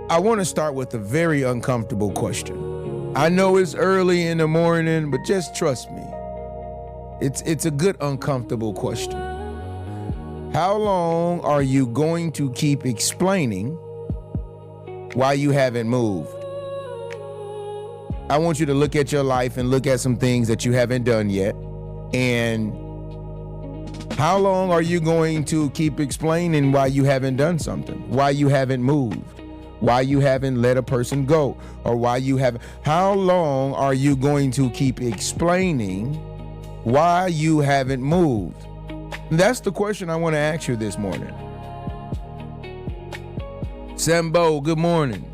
I want to start with a very uncomfortable question. I know it's early in the morning, but just trust me. It's a good uncomfortable question. How long are you going to keep explaining why you haven't moved? I want you to look at your life and look at some things that you haven't done yet. And how long are you going to keep explaining why you haven't done something, why you haven't moved, why you haven't let a person go, or why you haven't? How long are you going to keep explaining why you haven't moved? That's the question I want to ask you this morning. Sambo, good morning.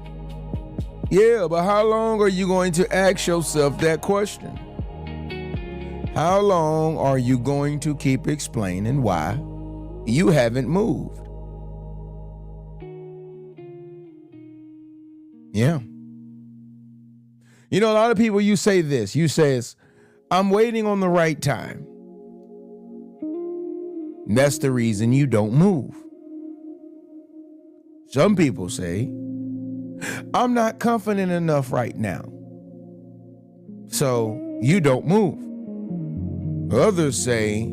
Yeah, but how long are you going to ask yourself that question? How long are you going to keep explaining why you haven't moved? Yeah. You know, a lot of people, you say this. You says, I'm waiting on the right time. And that's the reason you don't move. Some people say, I'm not confident enough right now, so you don't move. Others say,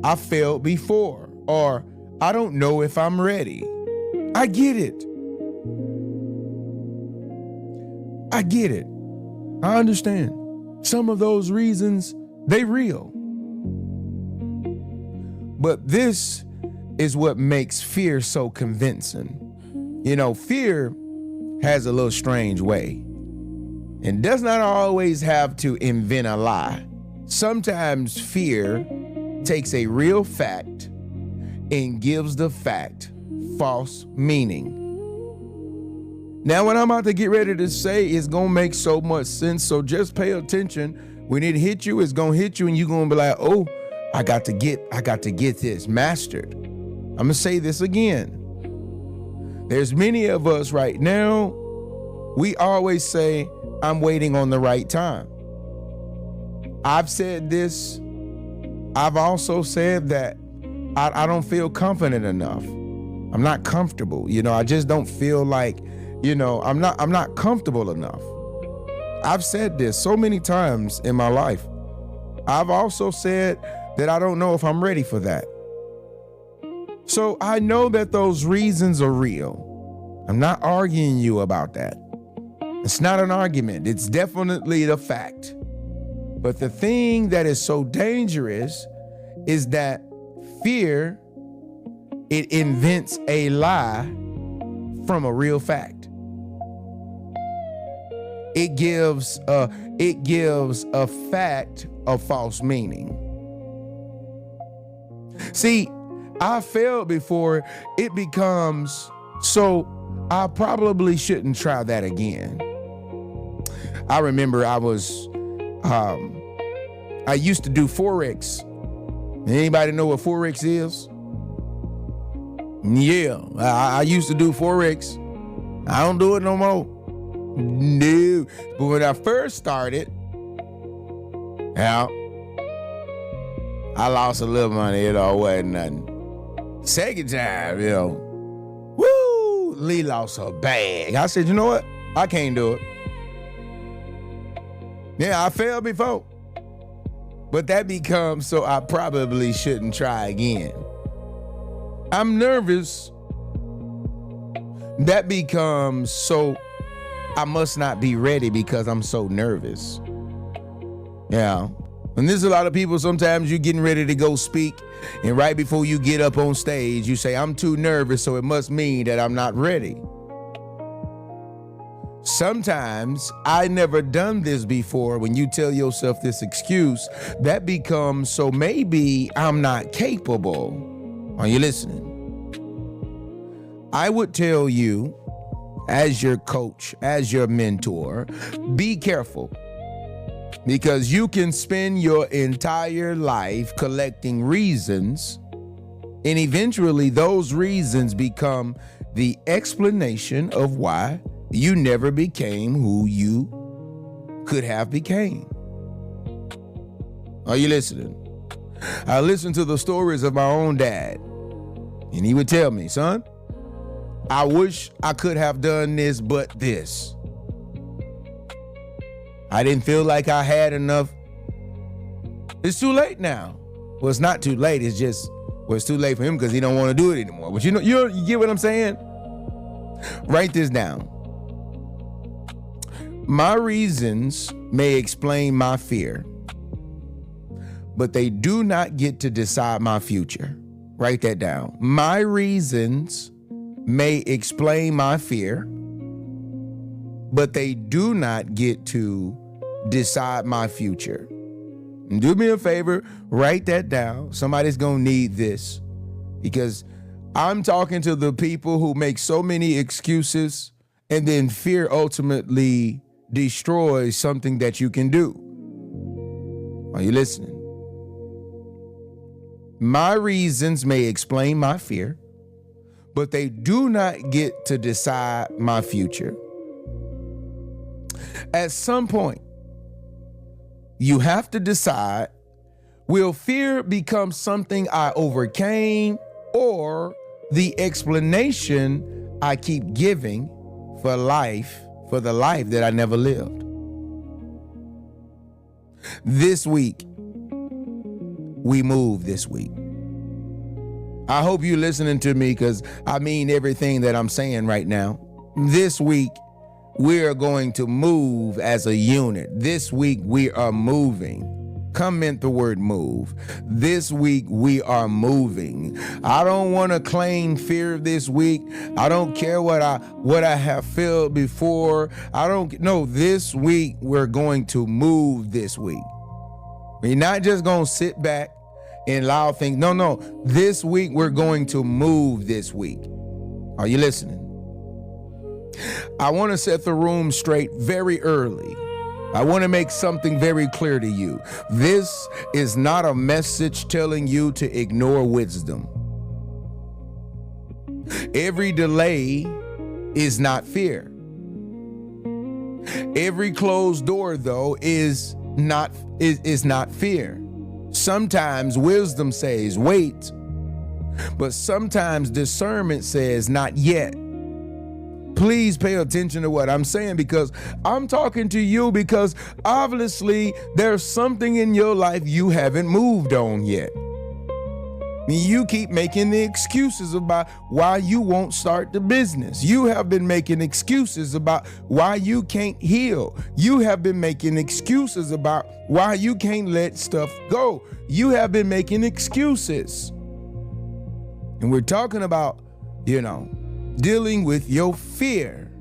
I failed before, or I don't know if I'm ready. I get it. I get it. I understand. Some of those reasons, they real. But this is what makes fear so convincing. You know, fear has a little strange way and does not always have to invent a lie. Sometimes fear takes a real fact and gives the fact false meaning. Now, what I'm about to get ready to say is going to make so much sense, so just pay attention. When it hit you, it's going to hit you and you're going to be like, oh, I got to get this mastered. I'm going to say this again. There's many of us right now, we always say, I'm waiting on the right time. I've said this. I've also said that I don't feel confident enough. I'm not comfortable. You know, I just don't feel like, you know, I'm not comfortable enough. I've said this so many times in my life. I've also said that I don't know if I'm ready for that. So I know that those reasons are real. I'm not arguing you about that. It's not an argument. It's definitely the fact. But the thing that is so dangerous is that fear, it invents a lie from a real fact. It gives a fact a false meaning. See, I failed before, it becomes, so I probably shouldn't try that again. I remember I used to do Forex. Anybody know what Forex is? Yeah, I used to do Forex. I don't do it no more. No, but when I first started, yeah, I lost a little money, it all wasn't nothing. Second time, you know, woo, Lee lost her bag. I said, you know what? I can't do it. Yeah, I failed before. But that becomes, so I probably shouldn't try again. I'm nervous. That becomes, so I must not be ready because I'm so nervous. Yeah. And there's a lot of people, sometimes you're getting ready to go speak, and right before you get up on stage, you say, I'm too nervous, so it must mean that I'm not ready. Sometimes, I never done this before. When you tell yourself this excuse, that becomes, so maybe I'm not capable. Are you listening? I would tell you, as your coach, as your mentor, be careful. Because you can spend your entire life collecting reasons, and eventually those reasons become the explanation of why you never became who you could have became. Are you listening? I listened to the stories of my own dad, and he would tell me, son, I wish I could have done this, but this. I didn't feel like I had enough. It's too late now. Well, it's not too late. It's just, well, it's too late for him because he don't want to do it anymore. But you get what I'm saying? Write this down. My reasons may explain my fear, but they do not get to decide my future. Write that down. My reasons may explain my fear, but they do not get to decide my future. And do me a favor, write that down. Somebody's gonna need this, because I'm talking to the people who make so many excuses, and then fear ultimately destroys something that you can do. Are you listening? My reasons may explain my fear, but they do not get to decide my future. At some point, you have to decide, will fear become something I overcame, or the explanation I keep giving for the life that I never lived? This week, we move this week. I hope you're listening to me, because I mean everything that I'm saying right now. This week, we are going to move as a unit. This week, we are moving. Comment the word move. This week, we are moving. I don't want to claim fear this week. I don't care what I have felt before. This week, we're going to move this week. We're not just going to sit back and allow things. No. This week, we're going to move this week. Are you listening? I want to set the room straight very early. I want to make something very clear to you. This is not a message telling you to ignore wisdom. Every delay is not fear. Every closed door, though, is not fear. Sometimes wisdom says wait, but sometimes discernment says not yet. Please pay attention to what I'm saying, because I'm talking to you, because obviously there's something in your life you haven't moved on yet. You keep making the excuses about why you won't start the business. You have been making excuses about why you can't heal. You have been making excuses about why you can't let stuff go. You have been making excuses. And we're talking about, dealing with your fear.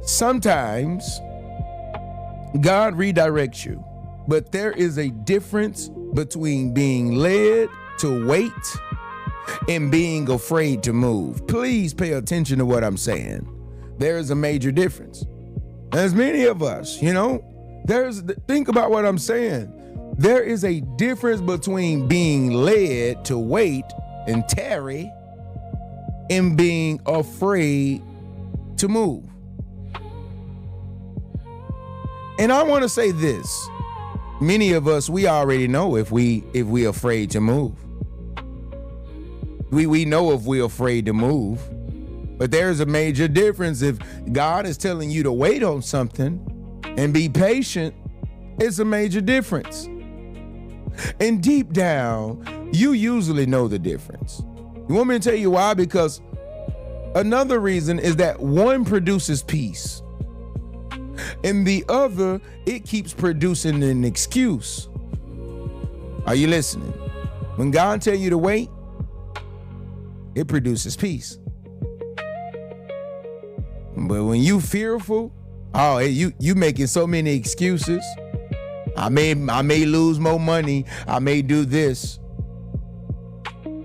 Sometimes God redirects you, but there is a difference between being led to wait and being afraid to move. Please pay attention to what I'm saying. There is a major difference. As many of us, think about what I'm saying. There is a difference between being led to wait and tarry and being afraid to move. And I want to say this. Many of us, we already know if we afraid to move. We know if we're afraid to move. But there's a major difference. If God is telling you to wait on something and be patient, it's a major difference. And deep down, you usually know the difference. You want me to tell you why? Because another reason is that one produces peace, and the other, it keeps producing an excuse. Are you listening? When God tells you to wait, it produces peace. But when you fearful, you making so many excuses. I may lose more money. I may do this.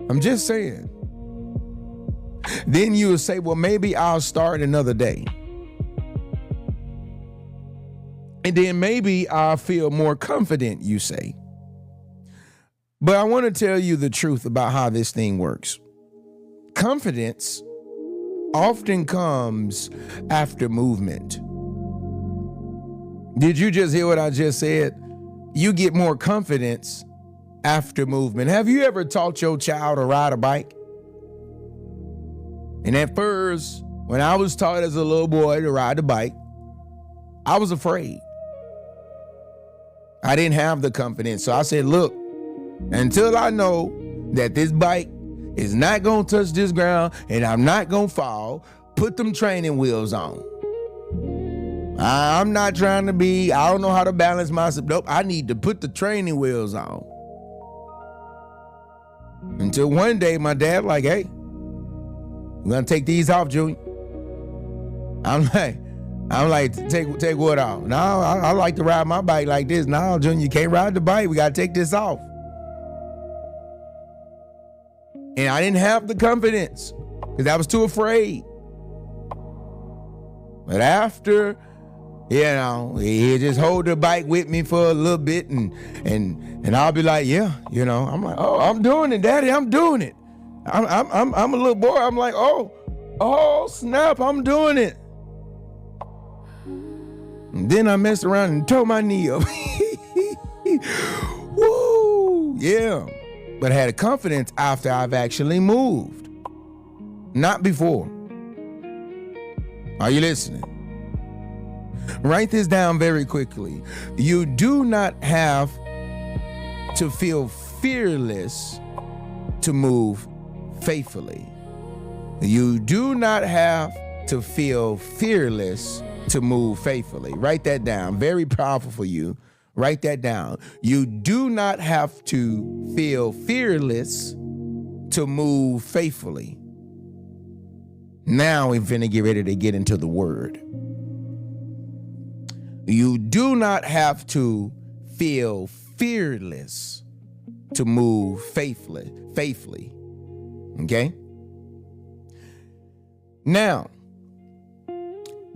I'm just saying. Then you will say, well, maybe I'll start another day. And then maybe I'll feel more confident, you say. But I want to tell you the truth about how this thing works. Confidence often comes after movement. Did you just hear what I just said? You get more confidence after movement. Have you ever taught your child to ride a bike? And at first, when I was taught as a little boy to ride the bike, I was afraid. I didn't have the confidence. So I said, look, until I know that this bike is not going to touch this ground and I'm not going to fall, put them training wheels on. I'm not trying to I don't know how to balance myself. Nope, I need to put the training wheels on. Until one day my dad like, hey, I'm going to take these off, Junior. I'm like, take what off? No, I like to ride my bike like this. No, Junior, you can't ride the bike. We got to take this off. And I didn't have the confidence because I was too afraid. But after, he just hold the bike with me for a little bit and I'll be like, I'm like, oh, I'm doing it, Daddy, I'm doing it. I'm a little boy. I'm like, oh, snap, I'm doing it. And then I messed around and tore my knee up. Woo, yeah. But I had a confidence after I've actually moved, not before. Are you listening? Write this down very quickly. You do not have to feel fearless to move faithfully. You do not have to feel fearless to move faithfully. Write that down. Very powerful for you. Write that down. You do not have to feel fearless to move faithfully. Now we're finna get ready to get into the word. You do not have to feel fearless to move faithfully. Okay? Now,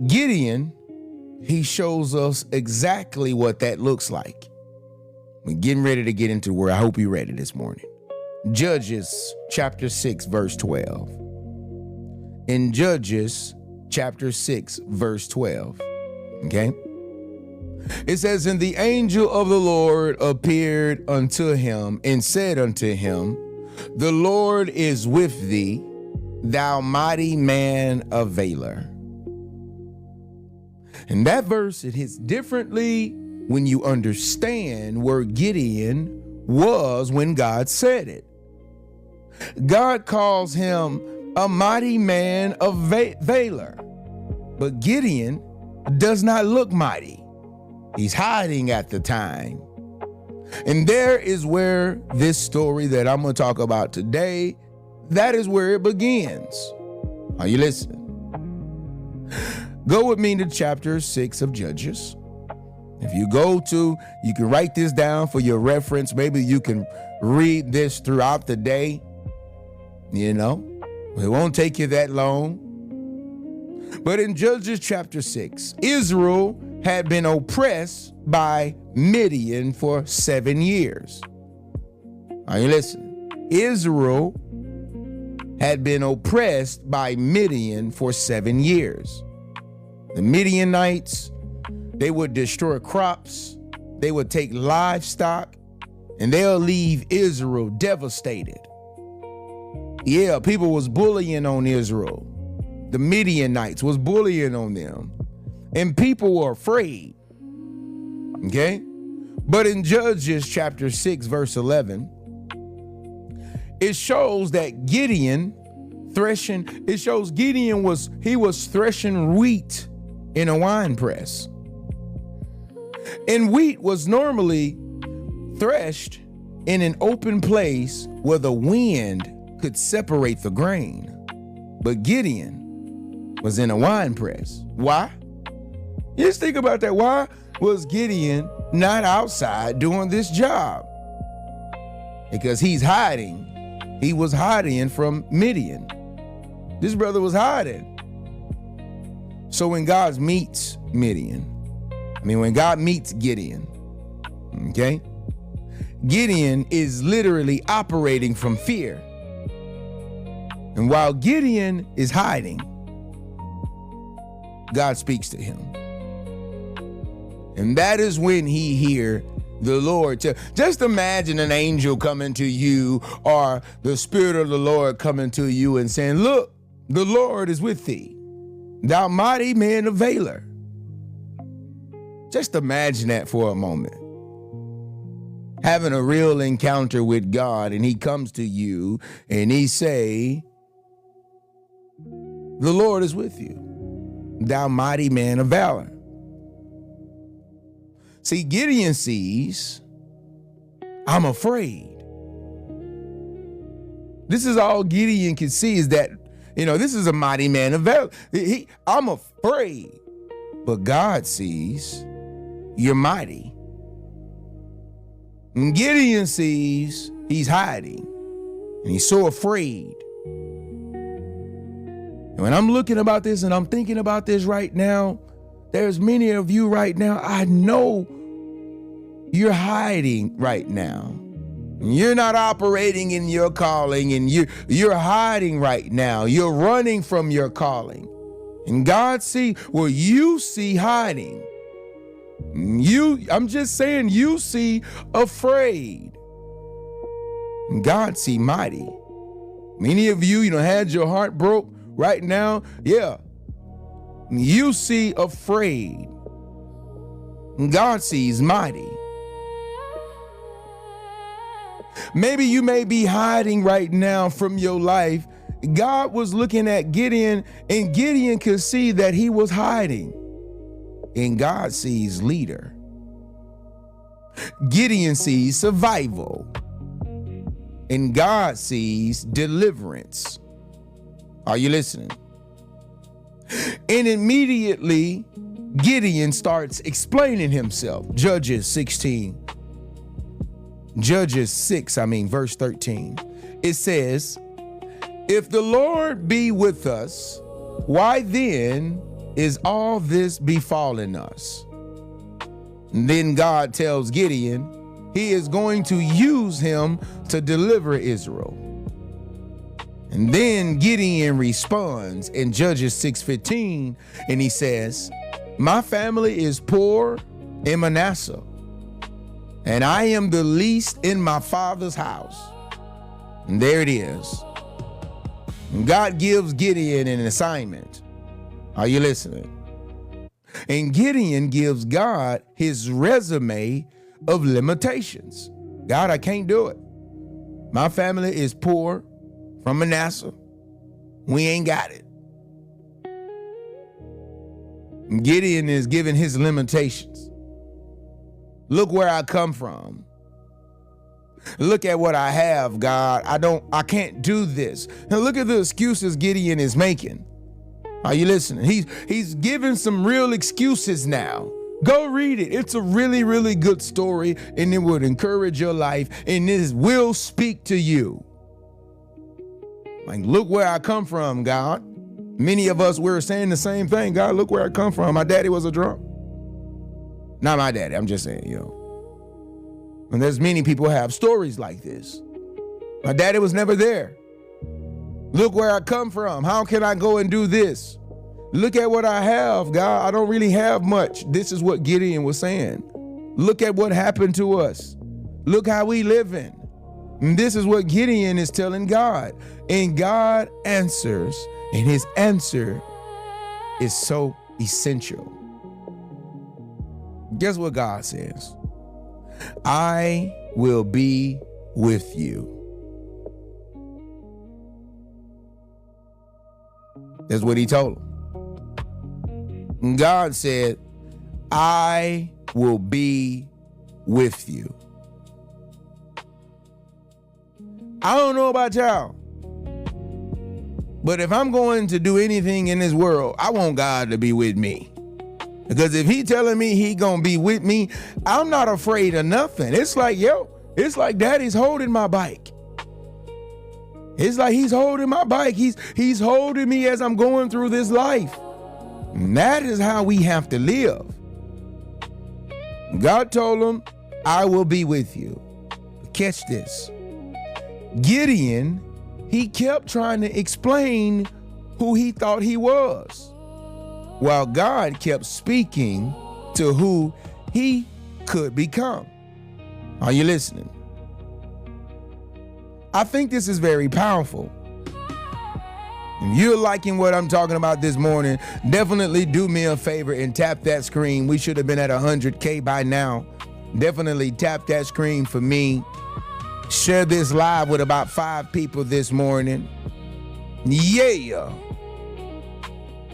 Gideon, he shows us exactly what that looks like. We're getting ready to get into where I hope you're ready this morning. Judges chapter 6, verse 12. In Judges chapter 6, verse 12. Okay? It says, and the angel of the Lord appeared unto him and said unto him, the Lord is with thee, thou mighty man of valor. And that verse, it hits differently when you understand where Gideon was when God said it. God calls him a mighty man of valor, but Gideon does not look mighty. He's hiding at the time. And there is where this story that I'm going to talk about today, that is where it begins. Are you listening? Go with me to chapter 6 of Judges. If you you can write this down for your reference. Maybe you can read this throughout the day. It won't take you that long. But in Judges chapter 6, Israel had been oppressed by Midian for 7 years. Are you listening? Israel had been oppressed by Midian for 7 years. The Midianites, they would destroy crops, they would take livestock, and they'll leave Israel devastated. Yeah, people was bullying on Israel. The Midianites was bullying on them. And people were afraid. Okay? But in Judges chapter 6, verse 11, it shows that Gideon was threshing wheat in a wine press. And wheat was normally threshed in an open place where the wind could separate the grain. But Gideon was in a wine press. Why? Just think about that. Why was Gideon not outside doing this job? Because he's hiding. He was hiding from Midian. This brother was hiding. So when God meets Gideon, okay, Gideon is literally operating from fear. And while Gideon is hiding, God speaks to him. And that is when he hears the Lord. Just imagine an angel coming to you or the Spirit of the Lord coming to you and saying, look, The Lord is with thee, thou mighty man of valor. Just imagine that for a moment. Having a real encounter with God, and he comes to you and he say, the Lord is with you, thou mighty man of valor. See, Gideon sees, I'm afraid. This is all Gideon can see, is that, this is a mighty man of valor. I'm afraid. But God sees, you're mighty. And Gideon sees he's hiding, and he's so afraid. And when I'm looking about this and I'm thinking about this right now, there's many of you right now, I know you're hiding right now. You're not operating in your calling, and you're hiding right now. You're running from your calling. And God see, well, you see hiding. I'm just saying, you see afraid. And God see mighty. Many of you, had your heart broke right now. Yeah. You see afraid. And God sees mighty. Maybe you may be hiding right now from your life. God was looking at Gideon, and Gideon could see that he was hiding. And God sees leader. Gideon sees survival. And God sees deliverance. Are you listening? And immediately Gideon starts explaining himself. Judges 6, verse 13. It says, if the Lord be with us, why then is all this befallen us? And then God tells Gideon he is going to use him to deliver Israel. And then Gideon responds in Judges 6:15, and he says, my family is poor in Manasseh, and I am the least in my father's house. And there it is. And God gives Gideon an assignment. Are you listening? And Gideon gives God his resume of limitations. God, I can't do it. My family is poor from Manasseh. We ain't got it. And Gideon is giving his limitations. Look where I come from. Look at what I have, God. I can't do this. Now look at the excuses Gideon is making. Are you listening? He's giving some real excuses now. Go read it. It's a really, really good story, and it would encourage your life, and it will speak to you. Like, look where I come from, God. Many of us, we're saying the same thing. God, look where I come from. My daddy was a drunk. Not my daddy. I'm just saying, And there's many people who have stories like this. My daddy was never there. Look where I come from. How can I go and do this? Look at what I have, God. I don't really have much. This is what Gideon was saying. Look at what happened to us. Look how we living. And this is what Gideon is telling God. And God answers, and his answer is so essential. Guess what God says? I will be with you. That's what he told him. And God said, I will be with you. I don't know about y'all, but if I'm going to do anything in this world, I want God to be with me. Because if he telling me he gonna be with me, I'm not afraid of nothing. It's like, it's like daddy's holding my bike. It's like he's holding my bike. He's holding me as I'm going through this life. And that is how we have to live. God told him, I will be with you. Catch this. Gideon, he kept trying to explain who he thought he was, while God kept speaking to who he could become. Are you listening? I think this is very powerful, If you're liking what I'm talking about this morning, definitely do me a favor and tap that screen. We should have been at 100K by now. Definitely tap that screen for me. Share this live with about 5 people this morning. Yeah.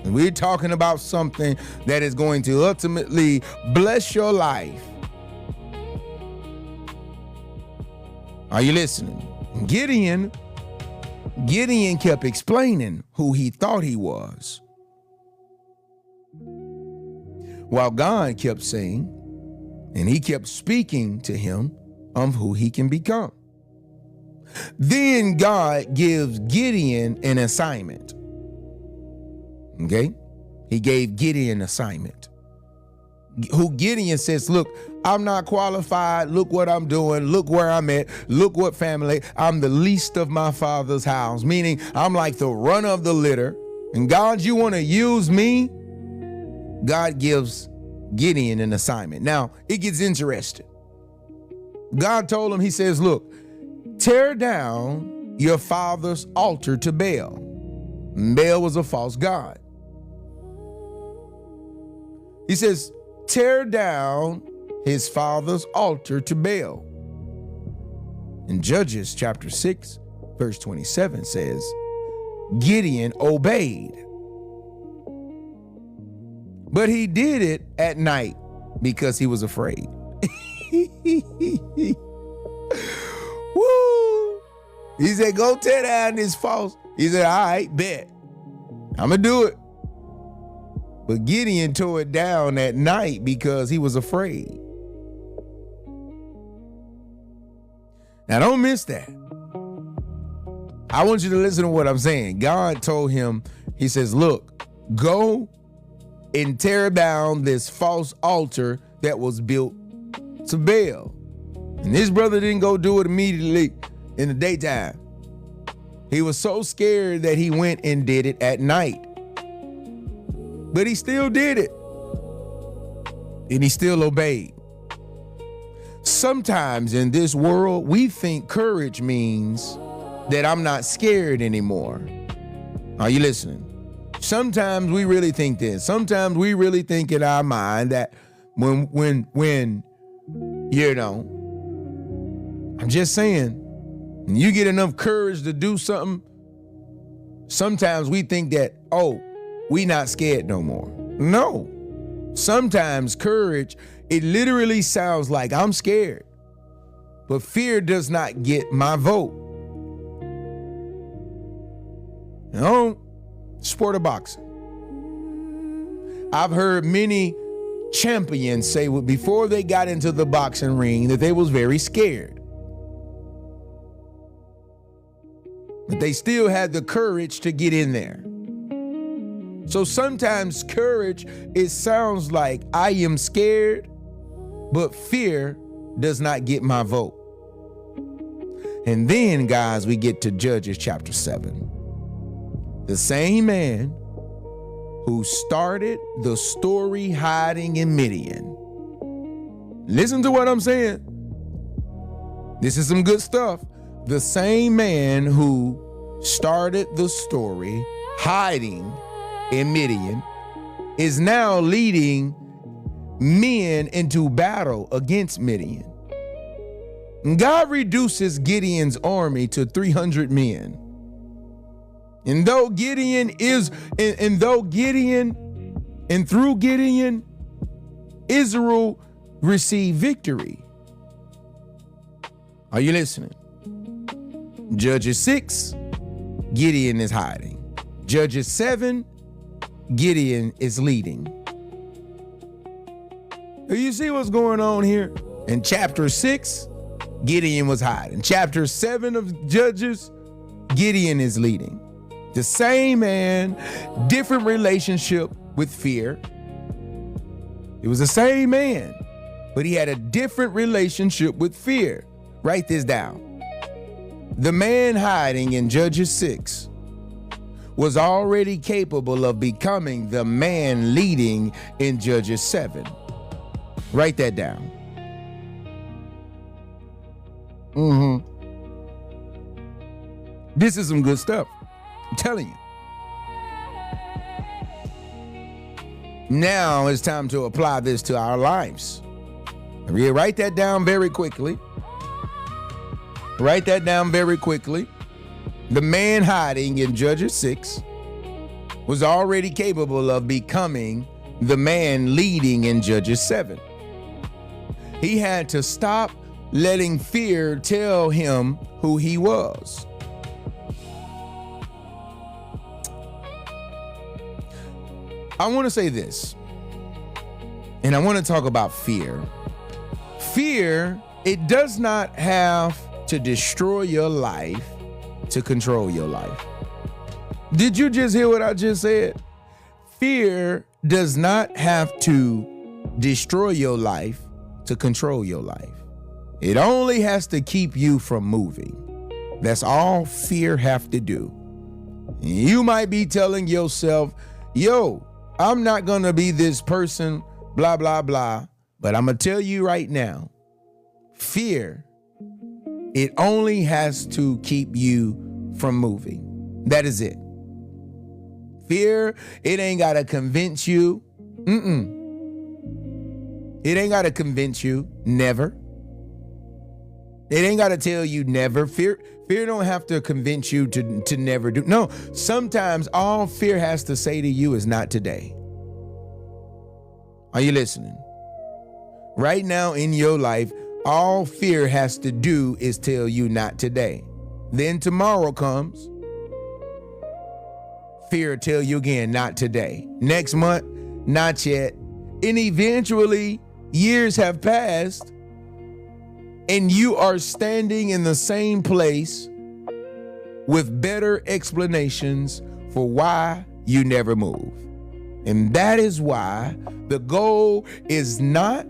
And we're talking about something that is going to ultimately bless your life. Are you listening? Gideon kept explaining who he thought he was, while God kept saying, and he kept speaking to him of who he can become. Then God gives Gideon an assignment. Okay? He gave Gideon an assignment. Who Gideon says, look, I'm not qualified. Look what I'm doing. Look where I'm at. Look what family. I'm the least of my father's house, meaning I'm like the run of the litter. And God, you want to use me? God gives Gideon an assignment. Now, it gets interesting. God told him, he says, look, tear down your father's altar to Baal. Baal was a false god. He says, tear down his father's altar to Baal. In Judges chapter 6, verse 27 says, Gideon obeyed. But he did it at night because he was afraid. Woo! He said, go tear down this false. He said, all right, bet. I'm going to do it. But Gideon tore it down at night because he was afraid. Now, don't miss that. I want you to listen to what I'm saying. God told him, he says, look, go and tear down this false altar that was built to Baal. And his brother didn't go do it immediately in the daytime. He was so scared that he went and did it at night. But he still did it. And he still obeyed. Sometimes in this world, we think courage means that I'm not scared anymore. Are you listening? Sometimes we really think this. Sometimes we really think in our mind that when you know, I'm just saying, when you get enough courage to do something, sometimes we think that, oh, we not scared no more. No. Sometimes courage, it literally sounds like I'm scared, but fear does not get my vote. No, sport of boxing. I've heard many champions say before they got into the boxing ring that they was very scared, but they still had the courage to get in there. So sometimes courage, it sounds like I am scared, but fear does not get my vote. And then, guys, we get to Judges chapter 7. The same man who started the story hiding in Midian. Listen to what I'm saying. This is some good stuff. The same man who started the story hiding in Midian is now leading men into battle against Midian. And God reduces Gideon's army to 300 men. And through Gideon, Israel received victory. Are you listening? Judges 6, Gideon is hiding. Judges 7, Gideon is leading. You see what's going on here? In chapter 6, Gideon was hiding. Chapter 7 of Judges, Gideon is leading. The same man, different relationship with fear. It was the same man, but he had a different relationship with fear. Write this down. The man hiding in Judges 6 was already capable of becoming the man leading in Judges 7. Write that down. This is some good stuff. I'm telling you. Now it's time to apply this to our lives. Write that down very quickly. Write that down very quickly. The man hiding in Judges 6 was already capable of becoming the man leading in Judges 7. He had to stop letting fear tell him who he was. I want to say this, and I want to talk about fear. Fear, it does not have to destroy your life to control your life. Did you just hear what I just said? Fear does not have to destroy your life to control your life. It only has to keep you from moving. That's all fear have to do. You might be telling yourself, yo, I'm not going to be this person, blah, blah, blah. But I'm going to tell you right now, fear, it only has to keep you from moving. That is it. Fear, it ain't got to convince you. It ain't got to convince you. Never. It ain't got to tell you never. Fear don't have to convince you to never do. No, sometimes all fear has to say to you is not today. Are you listening? Right now in your life, all fear has to do is tell you not today. Then tomorrow comes. Fear tell you again, not today. Next month, not yet. And eventually, years have passed, and you are standing in the same place with better explanations for why you never move. And that is why the goal is not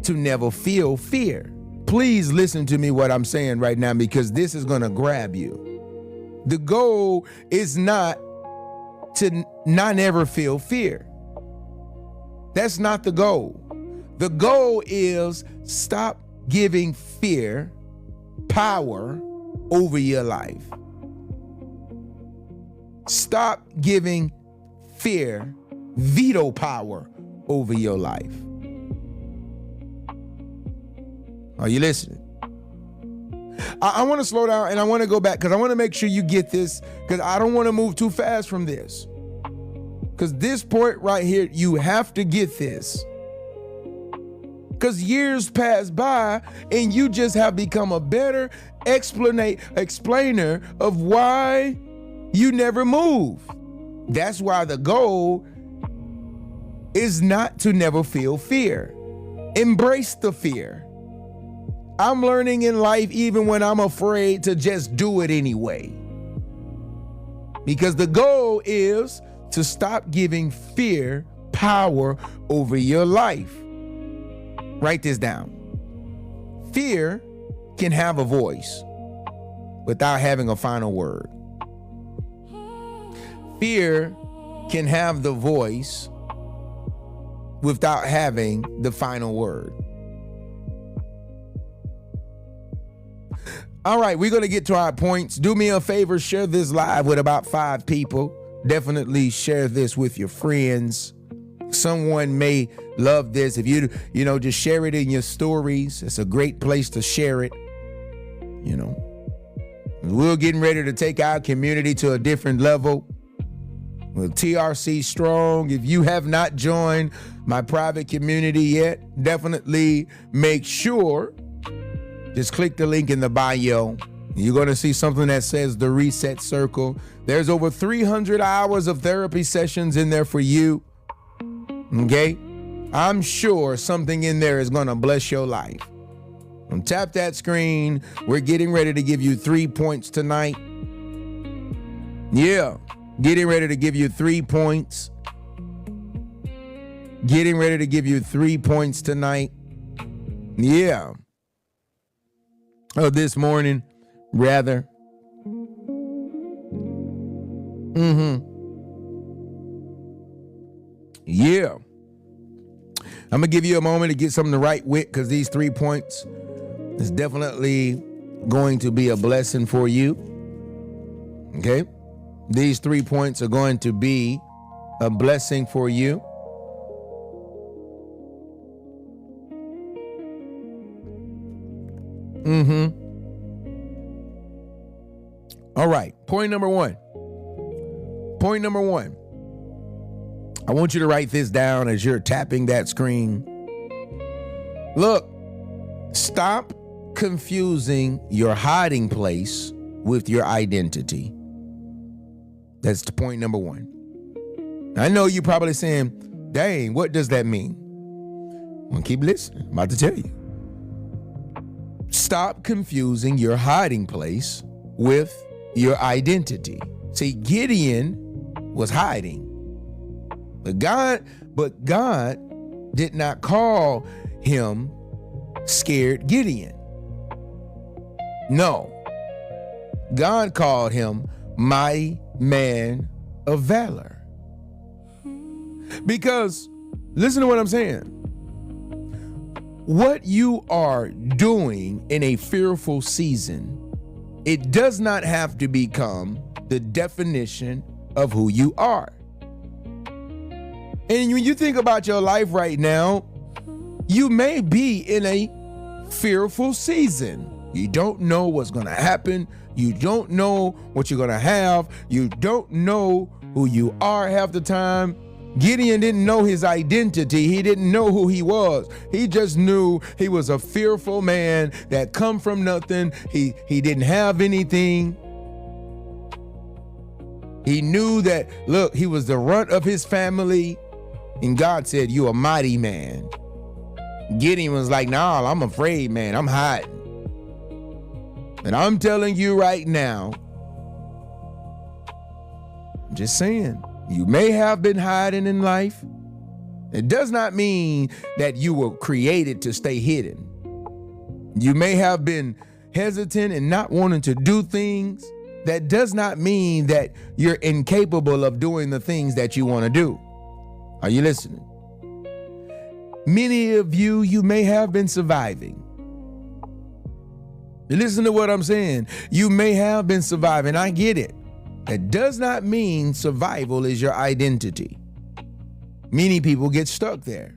to never feel fear. Please listen to me what I'm saying right now, because this is going to grab you. The goal is not to not ever feel fear. That's not the goal. The goal is stop giving fear power over your life. Stop giving fear veto power over your life. Are you listening? I want to slow down and I want to go back because I want to make sure you get this, because I don't want to move too fast from this. Because this point right here, you have to get this. Because years pass by and you just have become a better explainer of why you never move. That's why the goal is not to never feel fear. Embrace the fear. I'm learning in life, even when I'm afraid, to just do it anyway. Because the goal is to stop giving fear power over your life. Write this down. Fear can have a voice without having a final word. Fear can have the voice without having the final word. All right, we're going to get to our points. Do me a favor, share this live with about 5 people. Definitely share this with your friends. Someone may love this. If you just share it in your stories. It's a great place to share it. We're getting ready to take our community to a different level. With TRC Strong, if you have not joined my private community yet, definitely make sure, just click the link in the bio. You're going to see something that says the Reset Circle. There's over 300 hours of therapy sessions in there for you. Okay? I'm sure something in there is going to bless your life. Tap that screen. We're getting ready to give you 3 points tonight. Yeah. Getting ready to give you 3 points. Getting ready to give you 3 points tonight. Yeah. Oh, this morning, rather. Yeah. I'm going to give you a moment to get something to write with, because these 3 points is definitely going to be a blessing for you. Okay? These 3 points are going to be a blessing for you. All right. Point number one. I want you to write this down as you're tapping that screen. Look, stop confusing your hiding place with your identity. That's the point number one. I know you're probably saying, dang, what does that mean? Well, keep listening. I'm about to tell you. Stop confusing your hiding place with your identity. See, Gideon was hiding. But God did not call him scared Gideon. No. God called him mighty man of valor. Because, listen to what I'm saying. What you are doing in a fearful season, it does not have to become the definition of who you are. And when you think about your life right now, you may be in a fearful season. You don't know what's going to happen. You don't know what you're going to have. You don't know who you are half the time. Gideon didn't know his identity. He didn't know who he was. He just knew he was a fearful man that come from nothing. He didn't have anything. He knew that, look, he was the runt of his family. And God said, "You a mighty man." Gideon was like, "Nah, I'm afraid, man. I'm hiding." And I'm telling you right now, I'm just saying, you may have been hiding in life. It does not mean that you were created to stay hidden. You may have been hesitant and not wanting to do things. That does not mean that you're incapable of doing the things that you want to do. Are you listening? Many of you may have been surviving. Listen to what I'm saying. You may have been surviving. I get it. That does not mean survival is your identity. Many people get stuck there.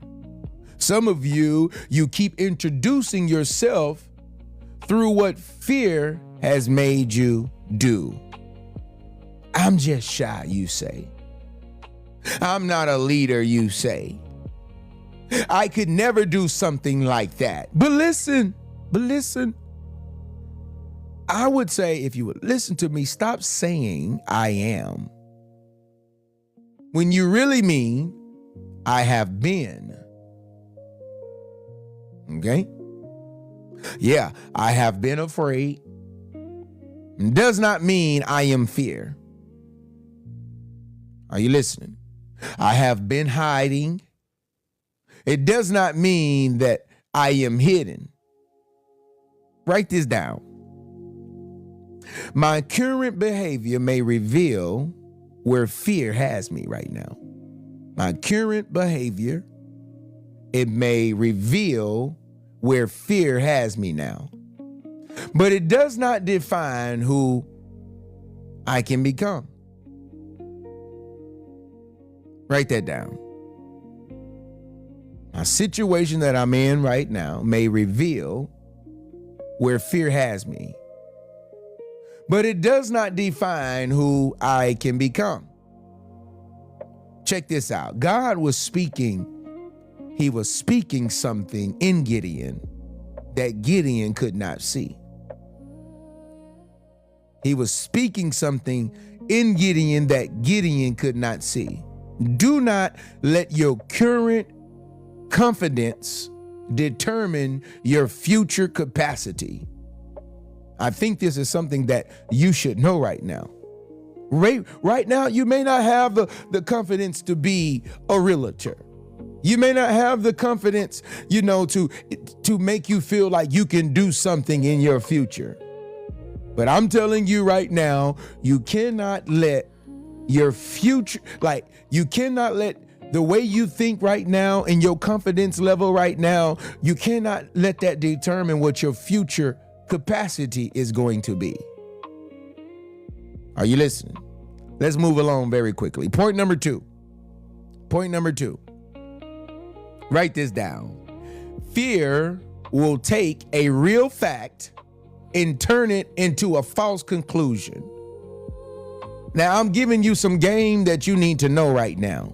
Some of you keep introducing yourself through what fear has made you do. I'm just shy, you say. I'm not a leader, you say. I could never do something like that. But listen. I would say, if you would listen to me, stop saying I am when you really mean I have been. Okay? Yeah, I have been afraid. It does not mean I am fear. Are you listening? I have been hiding. It does not mean that I am hidden. Write this down. My current behavior may reveal where fear has me right now. My current behavior, it may reveal where fear has me now. But it does not define who I can become. Write that down. A situation that I'm in right now may reveal where fear has me, but it does not define who I can become. Check this out. God was speaking. He was speaking something in Gideon that Gideon could not see. He was speaking something in Gideon that Gideon could not see. Do not let your current confidence determine your future capacity. I think this is something that you should know right now. Right now, you may not have the confidence to be a realtor. You may not have the confidence, to make you feel like you can do something in your future. But I'm telling you right now, you cannot let your future, you cannot let the way you think right now and your confidence level right now, you cannot let that determine what your future capacity is going to be. Are you listening? Let's move along very quickly. Point number two. Write this down. Fear will take a real fact and turn it into a false conclusion. Now, I'm giving you some game that you need to know right now.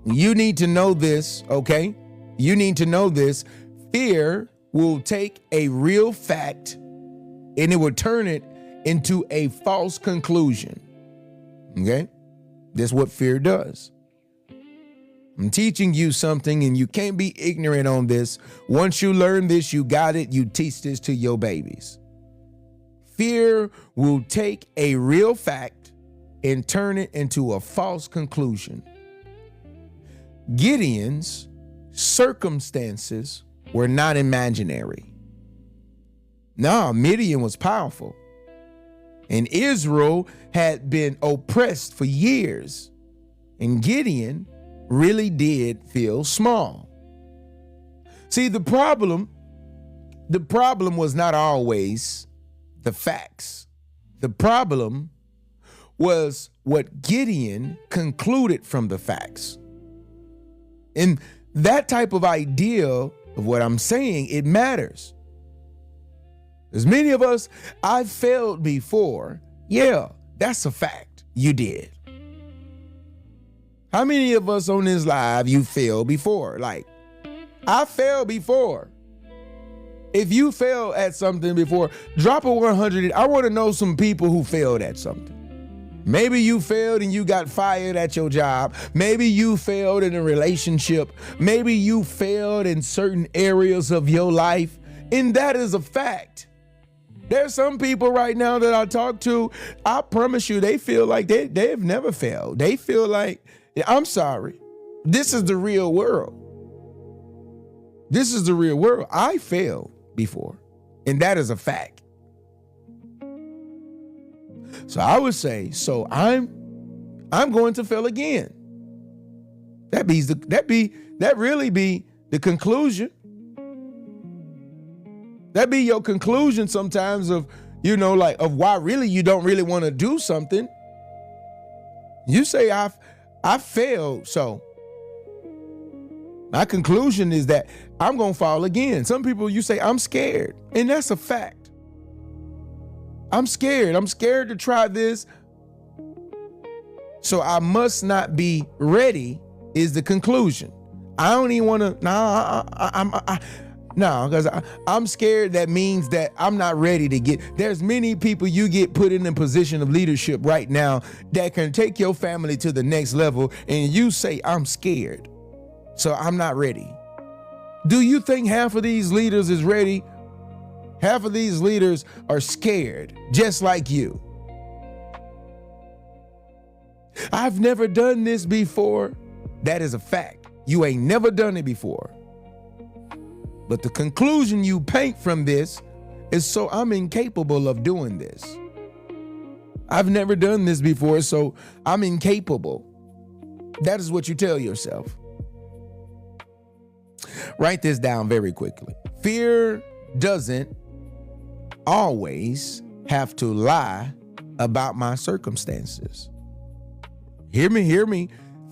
You need to know this, okay? You need to know this. Fear will take a real fact and it will turn it into a false conclusion. Okay? That's what fear does. I'm teaching you something and you can't be ignorant on this. Once you learn this, you got it. You teach this to your babies. Fear will take a real fact and turn it into a false conclusion. Gideon's circumstances were not imaginary. No, Midian was powerful. And Israel had been oppressed for years. And Gideon really did feel small. See, the problem was not always the facts. The problem was what Gideon concluded from the facts. And that type of idea of what I'm saying, it matters. As many of us, I've failed before. Yeah, that's a fact. You did. How many of us on this live, you failed before? Like, I failed before. If you failed at something before, drop a 100. I want to know some people who failed at something. Maybe you failed and you got fired at your job. Maybe you failed in a relationship. Maybe you failed in certain areas of your life. And that is a fact. There's some people right now that I talk to, I promise you, they feel like they've never failed. They feel like, I'm sorry, this is the real world. This is the real world. I failed before, and that is a fact. So I would say, so I'm going to fail again. That really be the conclusion. That be your conclusion sometimes of, of why really you don't really want to do something. You say I failed, so my conclusion is that I'm going to fall again. Some people, you say, I'm scared, and that's a fact. I'm scared. I'm scared to try this, so I must not be ready is the conclusion. I don't even want to, because I'm scared. That means that I'm not ready to get. There's many people you get put in a position of leadership right now that can take your family to the next level, and you say, I'm scared, so I'm not ready. Do you think half of these leaders is ready? Half of these leaders are scared, just like you. I've never done this before. That is a fact. You ain't never done it before. But the conclusion you paint from this is, so I'm incapable of doing this. I've never done this before, so I'm incapable. That is what you tell yourself. Write this down very quickly. Fear doesn't always have to lie about my circumstances. Hear me.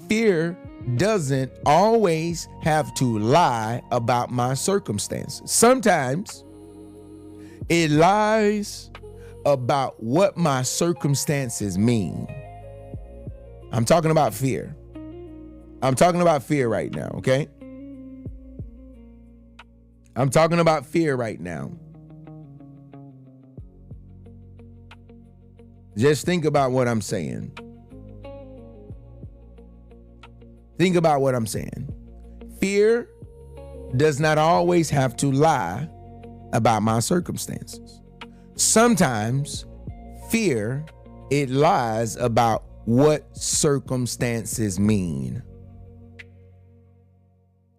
Fear doesn't always have to lie about my circumstances. Sometimes it lies about what my circumstances mean. I'm talking about fear. I'm talking about fear right now, okay? I'm talking about fear right now. Just think about what I'm saying. Think about what I'm saying. Fear does not always have to lie about my circumstances. Sometimes fear, it lies about what circumstances mean.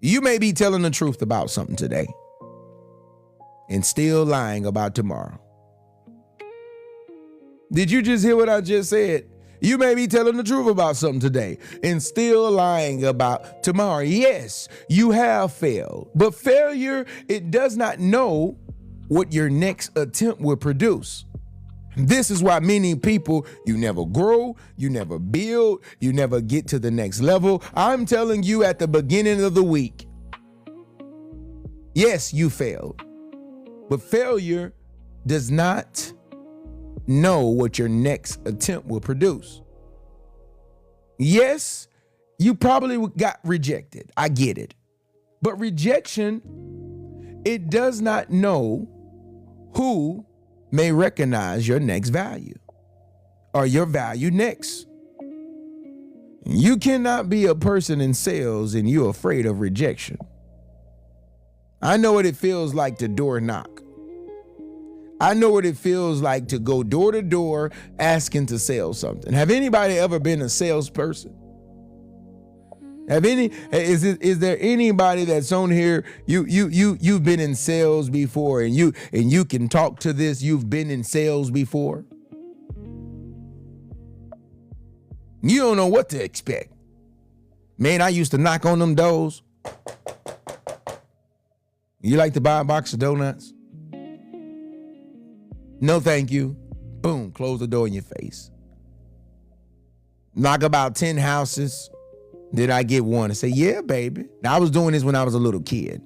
You may be telling the truth about something today and still lying about tomorrow. Did you just hear what I just said? You may be telling the truth about something today and still lying about tomorrow. Yes, you have failed, but failure, it does not know what your next attempt will produce. This is why many people, you never grow, you never build, you never get to the next level. I'm telling you at the beginning of the week, Yes, you failed. But failure does not know what your next attempt will produce. Yes, you probably got rejected. I get it. But rejection, it does not know who may recognize your next value or your value next. You cannot be a person in sales and you're afraid of rejection. I know what it feels like to door knock. I know what it feels like to go door to door asking to sell something. Have anybody ever been a salesperson? Is there anybody that's on here? You've been in sales before, and you can talk to this. You've been in sales before. You don't know what to expect. Man, I used to knock on them doors. You like to buy a box of donuts? No, thank you. Boom, close the door in your face. Knock about 10 houses. Did I get one? I say, yeah, baby. Now, I was doing this when I was a little kid.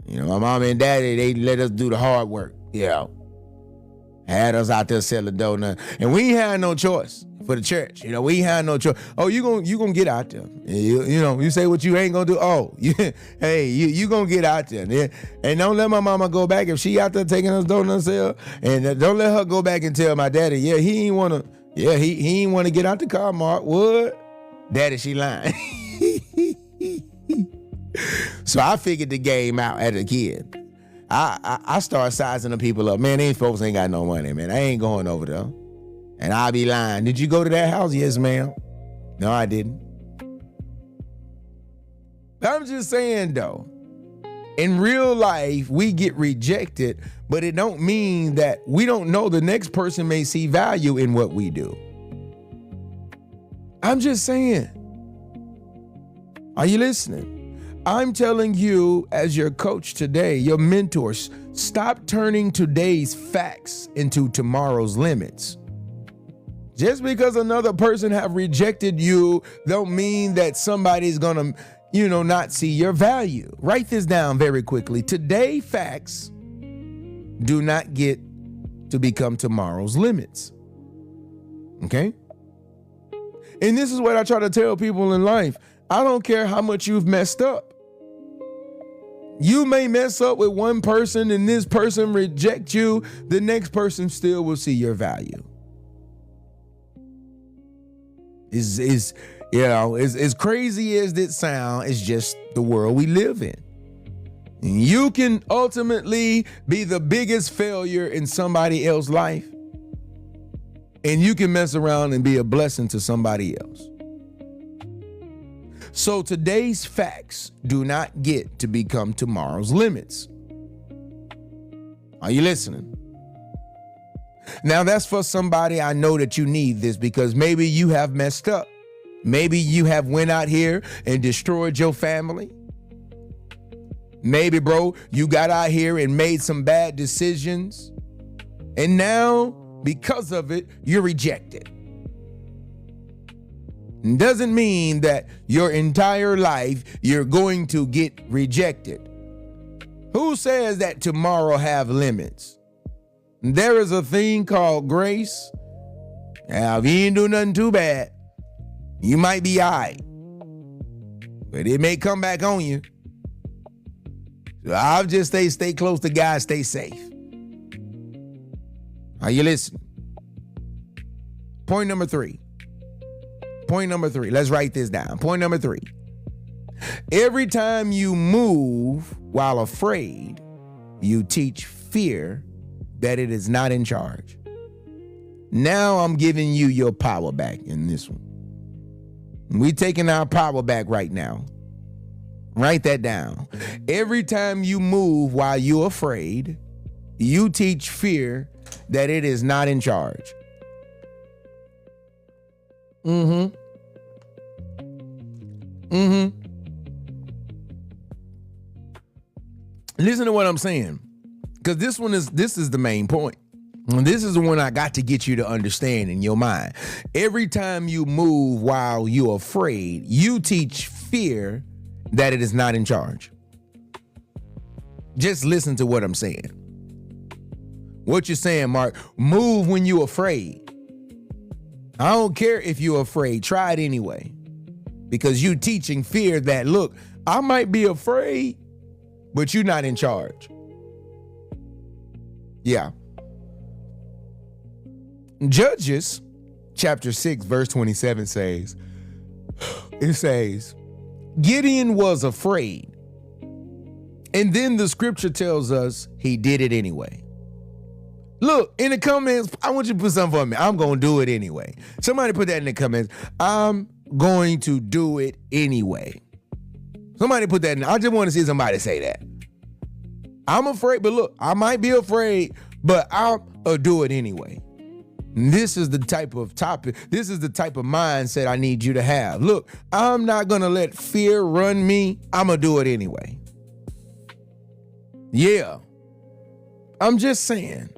You know, my mom and daddy, they let us do the hard work. Yeah. Had us out there selling donuts. And we ain't had no choice for the church. You know, we ain't had no choice. Oh, you gonna get out there. You know, you say what you ain't gonna do. Oh, hey, you gonna get out there. And don't let my mama go back if she out there taking us donuts sale. And don't let her go back and tell my daddy, he ain't wanna get out the car, Mark. What? Daddy, she lying. So I figured the game out as a kid. I start sizing the people up. Man, these folks ain't got no money, man. I ain't going over there. And I'll be lying. Did you go to that house? Yes, ma'am. No, I didn't. I'm just saying, though, in real life, we get rejected, but it don't mean that we don't know the next person may see value in what we do. I'm just saying. Are you listening? I'm telling you, as your coach today, your mentors, stop turning today's facts into tomorrow's limits. Just because another person have rejected you don't mean that somebody's gonna, not see your value. Write this down very quickly. Today facts do not get to become tomorrow's limits. Okay? And this is what I try to tell people in life. I don't care how much you've messed up. You may mess up with one person and this person reject you. The next person still will see your value. Is as crazy as it sounds, it's just the world we live in. And you can ultimately be the biggest failure in somebody else's life, and you can mess around and be a blessing to somebody else. So today's facts do not get to become tomorrow's limits. Are you listening? Now that's for somebody. I know that you need this because maybe you have messed up. Maybe you have went out here and destroyed your family. Maybe, bro, you got out here and made some bad decisions. And now, because of it, you're rejected. Doesn't mean that your entire life you're going to get rejected. Who says that tomorrow have limits? There is a thing called grace. Now, if you ain't do nothing too bad, you might be all right, but it may come back on you. So I'll just stay close to God, stay safe. Are you listening? Point number three. Let's write this down. Point number 3. Every time you move while afraid, you teach fear that it is not in charge. Now I'm giving you your power back in this one. We taking our power back right now. Write that down. Every time you move while you're afraid, you teach fear that it is not in charge. Listen to what I'm saying, because this is the main point. And this is the one I got to get you to understand in your mind. Every time you move while you're afraid, you teach fear that it is not in charge. Just listen to what I'm saying. What you're saying, Mark, move when you're afraid. I don't care if you're afraid. Try it anyway. Because you teaching fear that, look, I might be afraid, but you're not in charge. Yeah. Judges chapter 6, verse 27 says, Gideon was afraid. And then the scripture tells us he did it anyway. Look, in the comments, I want you to put something for me. I'm going to do it anyway. Somebody put that in the comments. I'm going to do it anyway. Somebody put that in. I just want to see somebody say that. I'm afraid, but look, I might be afraid, but I'll do it anyway. This is the type of topic, this is the type of mindset I need you to have. Look, I'm not going to let fear run me. I'm going to do it anyway. Yeah. I'm just saying.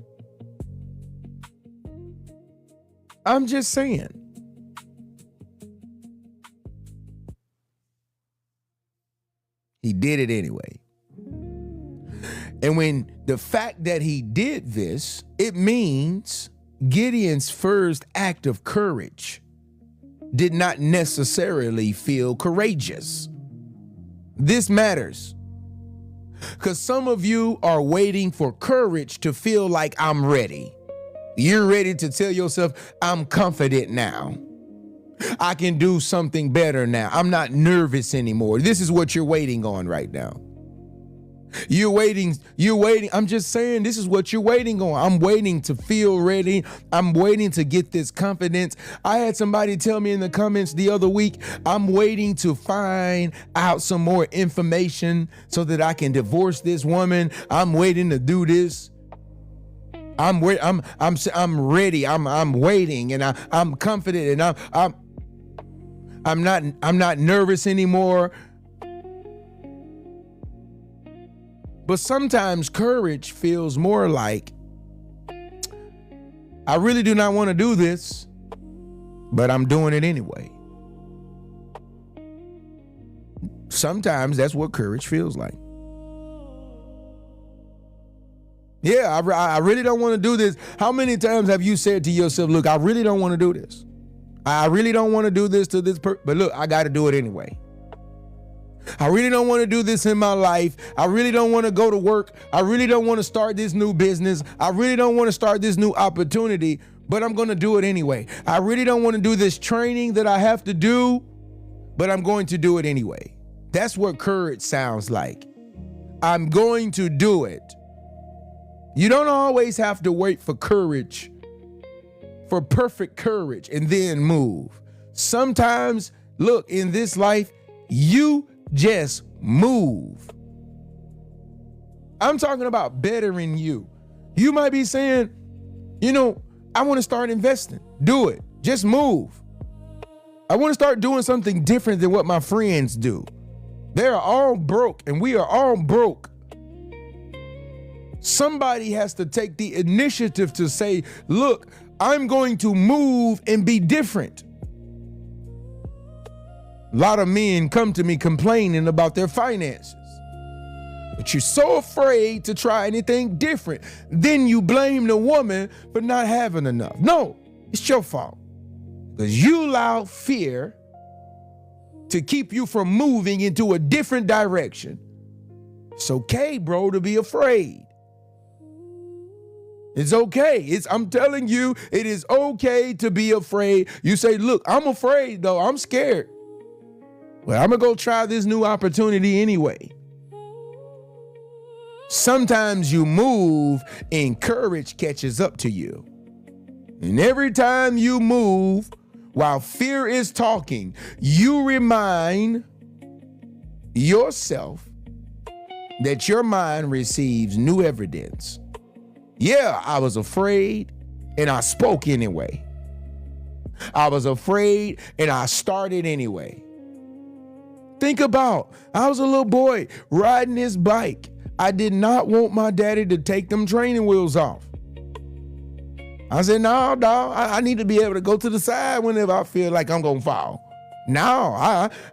He did it anyway. And when the fact that he did this, it means Gideon's first act of courage did not necessarily feel courageous. This matters because some of you are waiting for courage to feel like I'm ready. You're ready to tell yourself, I'm confident now. I can do something better now. I'm not nervous anymore. This is what you're waiting on right now. You're waiting. I'm just saying, this is what you're waiting on. I'm waiting to feel ready. I'm waiting to get this confidence. I had somebody tell me in the comments the other week, I'm waiting to find out some more information so that I can divorce this woman. I'm waiting to do this. I'm ready. I'm waiting, and I'm confident, and I'm not nervous anymore. But sometimes courage feels more like, I really do not want to do this, but I'm doing it anyway. Sometimes that's what courage feels like. Yeah, I really don't want to do this. How many times have you said to yourself, look, I really don't want to do this. I really don't want to do this to this person, but look, I got to do it anyway. I really don't want to do this in my life. I really don't want to go to work. I really don't want to start this new business. I really don't want to start this new opportunity, but I'm going to do it anyway. I really don't want to do this training that I have to do, but I'm going to do it anyway. That's what courage sounds like. I'm going to do it. You don't always have to wait for courage, for perfect courage, and then move. Sometimes, look, in this life, you just move. I'm talking about bettering you. You might be saying, I want to start investing. Do it. Just move. I want to start doing something different than what my friends do. They're all broke, and we are all broke. Somebody has to take the initiative to say, look, I'm going to move and be different. A lot of men come to me complaining about their finances, but you're so afraid to try anything different. Then you blame the woman for not having enough. No, it's your fault because you allow fear to keep you from moving into a different direction. It's okay, bro, to be afraid. It's okay. I'm telling you, it is okay to be afraid. You say, look, I'm afraid though. I'm scared. Well, I'm going to go try this new opportunity anyway. Sometimes you move and courage catches up to you. And every time you move, while fear is talking, you remind yourself that your mind receives new evidence. Yeah, I was afraid and I spoke anyway. I was afraid and I started anyway. Think about, I was a little boy riding his bike. I did not want my daddy to take them training wheels off. I said, no, dog, I need to be able to go to the side whenever I feel like I'm going to fall. No,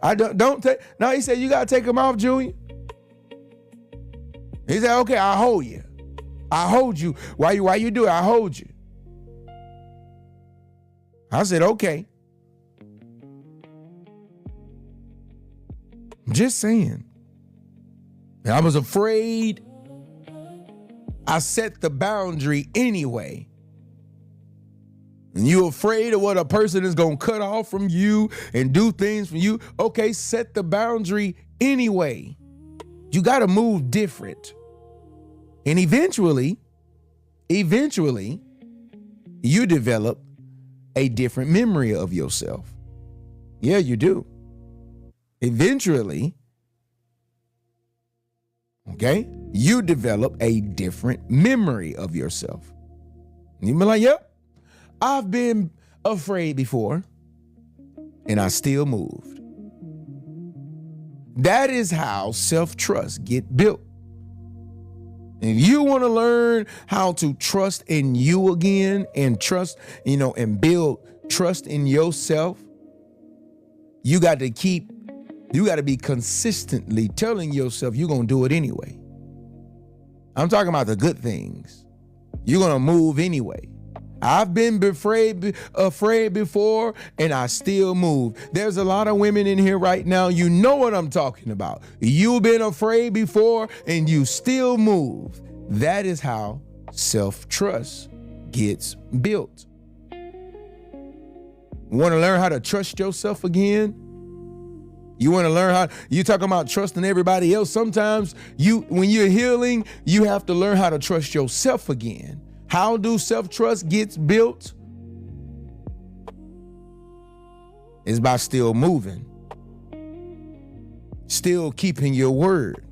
I don't take, no, he said, you got to take them off, Junior. He said, okay, I'll hold you. I hold you. Why you do it? I hold you. I said, okay. Just saying. And I was afraid. I set the boundary anyway. And you're afraid of what a person is going to cut off from you and do things for you. Okay, set the boundary anyway. You got to move different. And eventually, you develop a different memory of yourself. Yeah, you do. Eventually, okay, you develop a different memory of yourself. And you be like, yep, I've been afraid before, and I still moved. That is how self-trust get built. If you want to learn how to trust in you again and trust, and build trust in yourself, you got to be consistently telling yourself you're going to do it anyway. I'm talking about the good things. You're going to move anyway. I've been afraid before, and I still move. There's a lot of women in here right now. You know what I'm talking about. You've been afraid before, and you still move. That is how self-trust gets built. Want to learn how to trust yourself again? You want to learn how, you talking about trusting everybody else. Sometimes when you're healing, you have to learn how to trust yourself again. How do self-trust gets built? It's by still moving. Still keeping your word.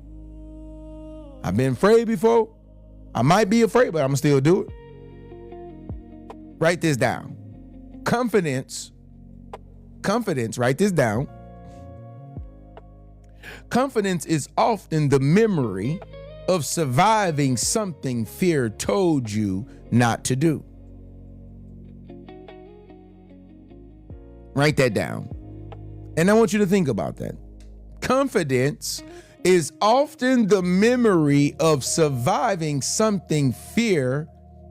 I've been afraid before. I might be afraid, but I'm gonna still do it. Write this down. Confidence, write this down. Confidence is often the memory of surviving something fear told you not to do. Write that down. And I want you to think about that. Confidence is often the memory of surviving something fear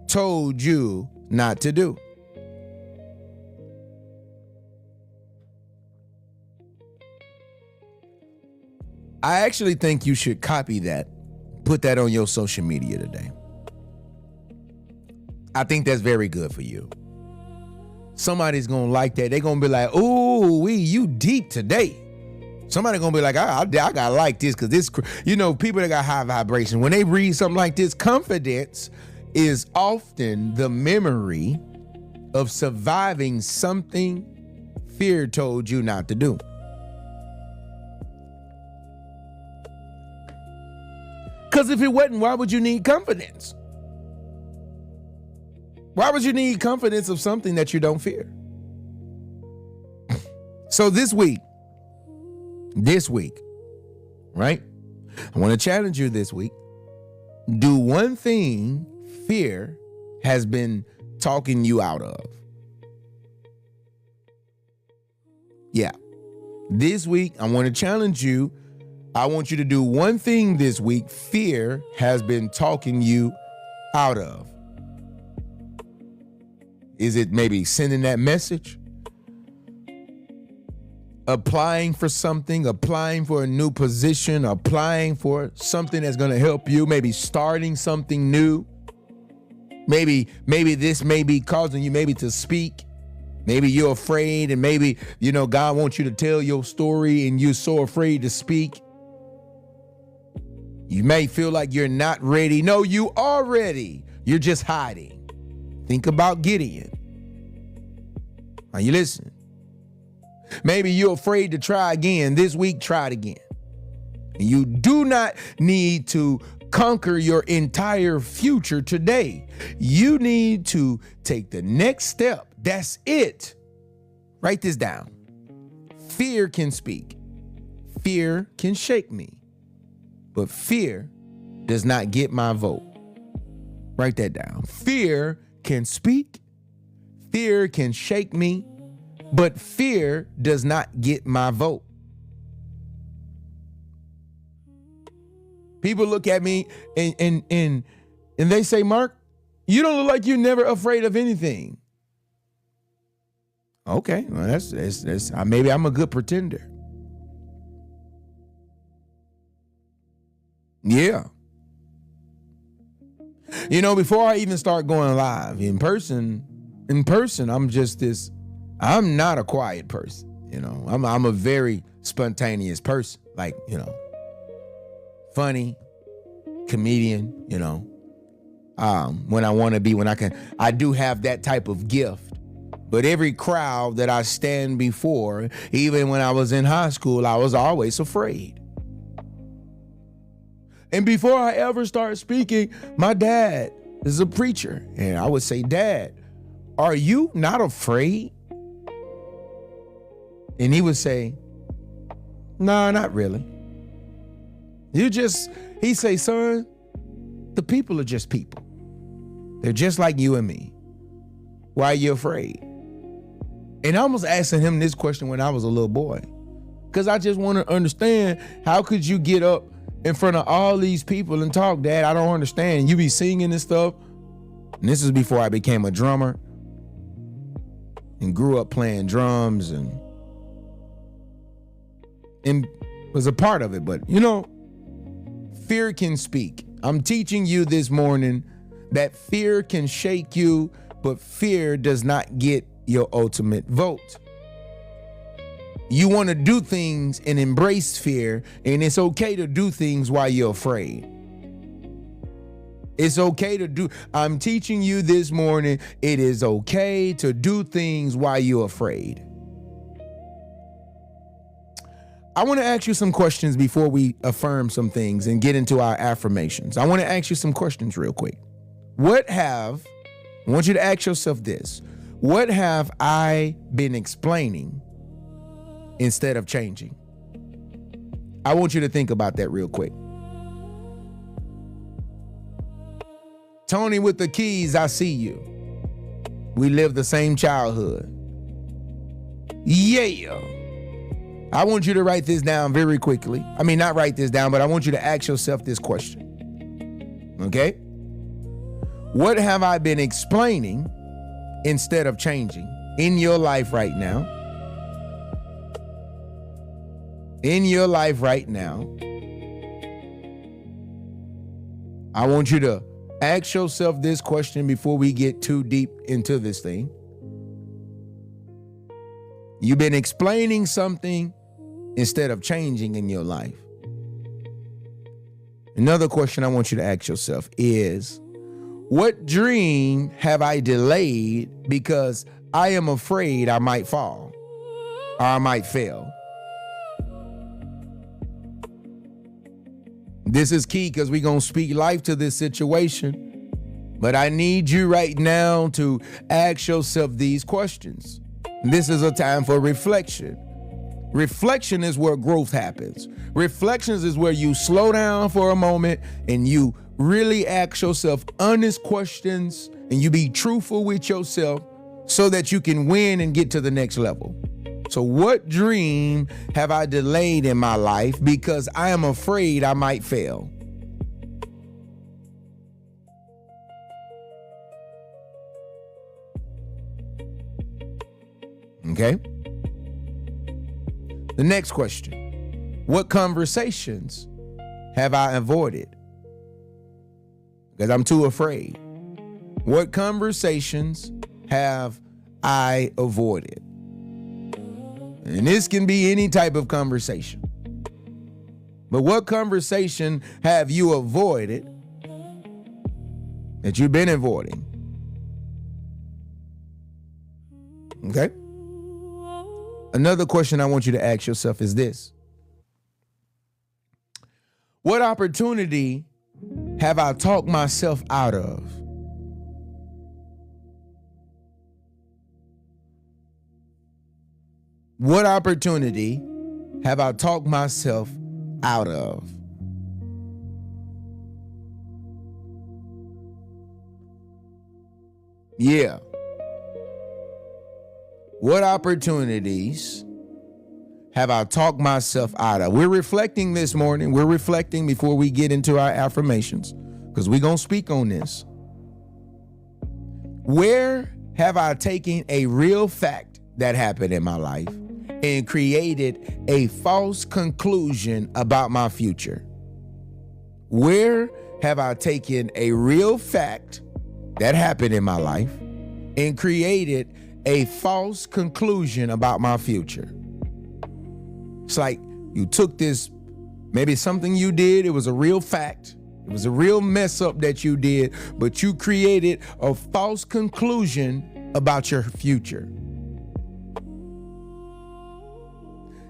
told you not to do. I actually think you should copy that. Put that on your social media today. I think that's very good for you. Somebody's gonna like that. They're gonna be like, "Ooh, you deep today." Somebody's gonna be like, I gotta like this because this, people that got high vibration, when they read something like this, confidence is often the memory of surviving something fear told you not to do. Because if it wasn't, why would you need confidence? Why would you need confidence of something that you don't fear? So this week, right? I want to challenge you this week. Do one thing fear has been talking you out of. Yeah. This week, I want to challenge you. I want you to do one thing this week fear has been talking you out of. Is it maybe sending that message? Applying for something, applying for a new position, applying for something that's going to help you, maybe starting something new. Maybe this may be causing you maybe to speak. Maybe you're afraid and maybe, God wants you to tell your story and you're so afraid to speak. You may feel like you're not ready. No, you are ready. You're just hiding. Think about Gideon. Are you listening? Maybe you're afraid to try again. This week, try it again. And you do not need to conquer your entire future today. You need to take the next step. That's it. Write this down. Fear can speak. Fear can shake me. But fear does not get my vote. Write that down. Fear can speak. Fear can shake me. But fear does not get my vote. People look at me and they say, Mark, you don't look like you're never afraid of anything. Okay, well, that's maybe I'm a good pretender. Yeah. You know, before I even start going live in person, I'm not a quiet person. You know, I'm a very spontaneous person. Like, you know, funny, comedian, you know. When I want to be, I do have that type of gift. But every crowd that I stand before, even when I was in high school, I was always afraid. And before I ever start speaking, my dad is a preacher. And I would say, Dad, are you not afraid? And he would say, nah, not really. He'd say, son, the people are just people. They're just like you and me. Why are you afraid? And I was asking him this question when I was a little boy, because I just want to understand, how could you get up in front of all these people and talk, Dad? I don't understand. You be singing and stuff. And this is before I became a drummer and grew up playing drums and was a part of it. But, you know, fear can speak. I'm teaching you this morning that fear can shake you, but fear does not get your ultimate vote. You want to do things and embrace fear, and it's okay to do things while you're afraid. It's okay to do. I'm teaching you this morning, it is okay to do things while you're afraid. I want to ask you some questions before we affirm some things and get into our affirmations. I want to ask you some questions real quick. I want you to ask yourself this. What have I been explaining instead of changing? I want you to think about that real quick. Tony with the keys, I see you. We live the same childhood. Yeah. I want you to write this down very quickly. I mean, not write this down, but I want you to ask yourself this question. Okay? What have I been explaining instead of changing in your life right now? In your life right now, I want you to ask yourself this question before we get too deep into this thing. You've been explaining something instead of changing in your life. Another question I want you to ask yourself is, what dream have I delayed because I am afraid I might fall or I might fail? This is key because we're going to speak life to this situation. But I need you right now to ask yourself these questions. This is a time for reflection. Reflection is where growth happens. Reflections is where you slow down for a moment and you really ask yourself honest questions and you be truthful with yourself so that you can win and get to the next level. So what dream have I delayed in my life because I am afraid I might fail? Okay. The next question. What conversations have I avoided because I'm too afraid? What conversations have I avoided? And this can be any type of conversation. But what conversation have you avoided that you've been avoiding? Okay. Another question I want you to ask yourself is this. What opportunity have I talked myself out of? What opportunity have I talked myself out of? Yeah. What opportunities have I talked myself out of? We're reflecting this morning. We're reflecting before we get into our affirmations, because we're going to speak on this. Where have I taken a real fact that happened in my life and created a false conclusion about my future? Where have I taken a real fact that happened in my life and created a false conclusion about my future? It's like you took this, maybe something you did, it was a real fact, it was a real mess up that you did, but you created a false conclusion about your future.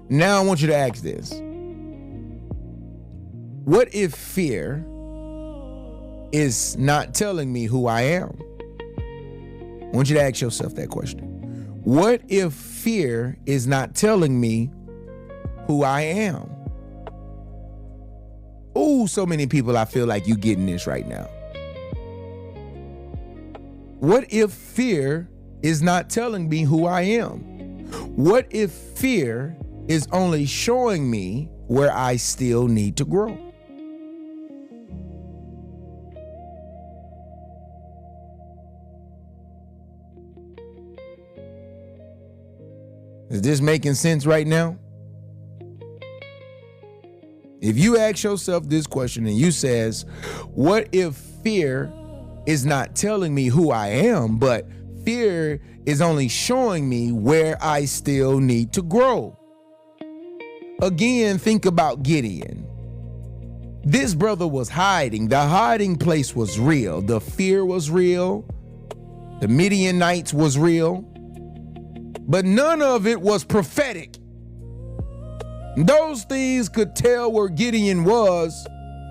Now I want you to ask this. What if fear is not telling me who I am? I want you to ask yourself that question. What if fear is not telling me who I am? Oh, so many people, I feel like you getting this right now. What if fear is not telling me who I am? What if fear is only showing me where I still need to grow? Is this making sense right now? If you ask yourself this question and you says, what if fear is not telling me who I am, but fear is only showing me where I still need to grow? Again, think about Gideon. This brother was hiding. The hiding place was real. The fear was real. The Midianites was real. But none of it was prophetic. Those things could tell where Gideon was,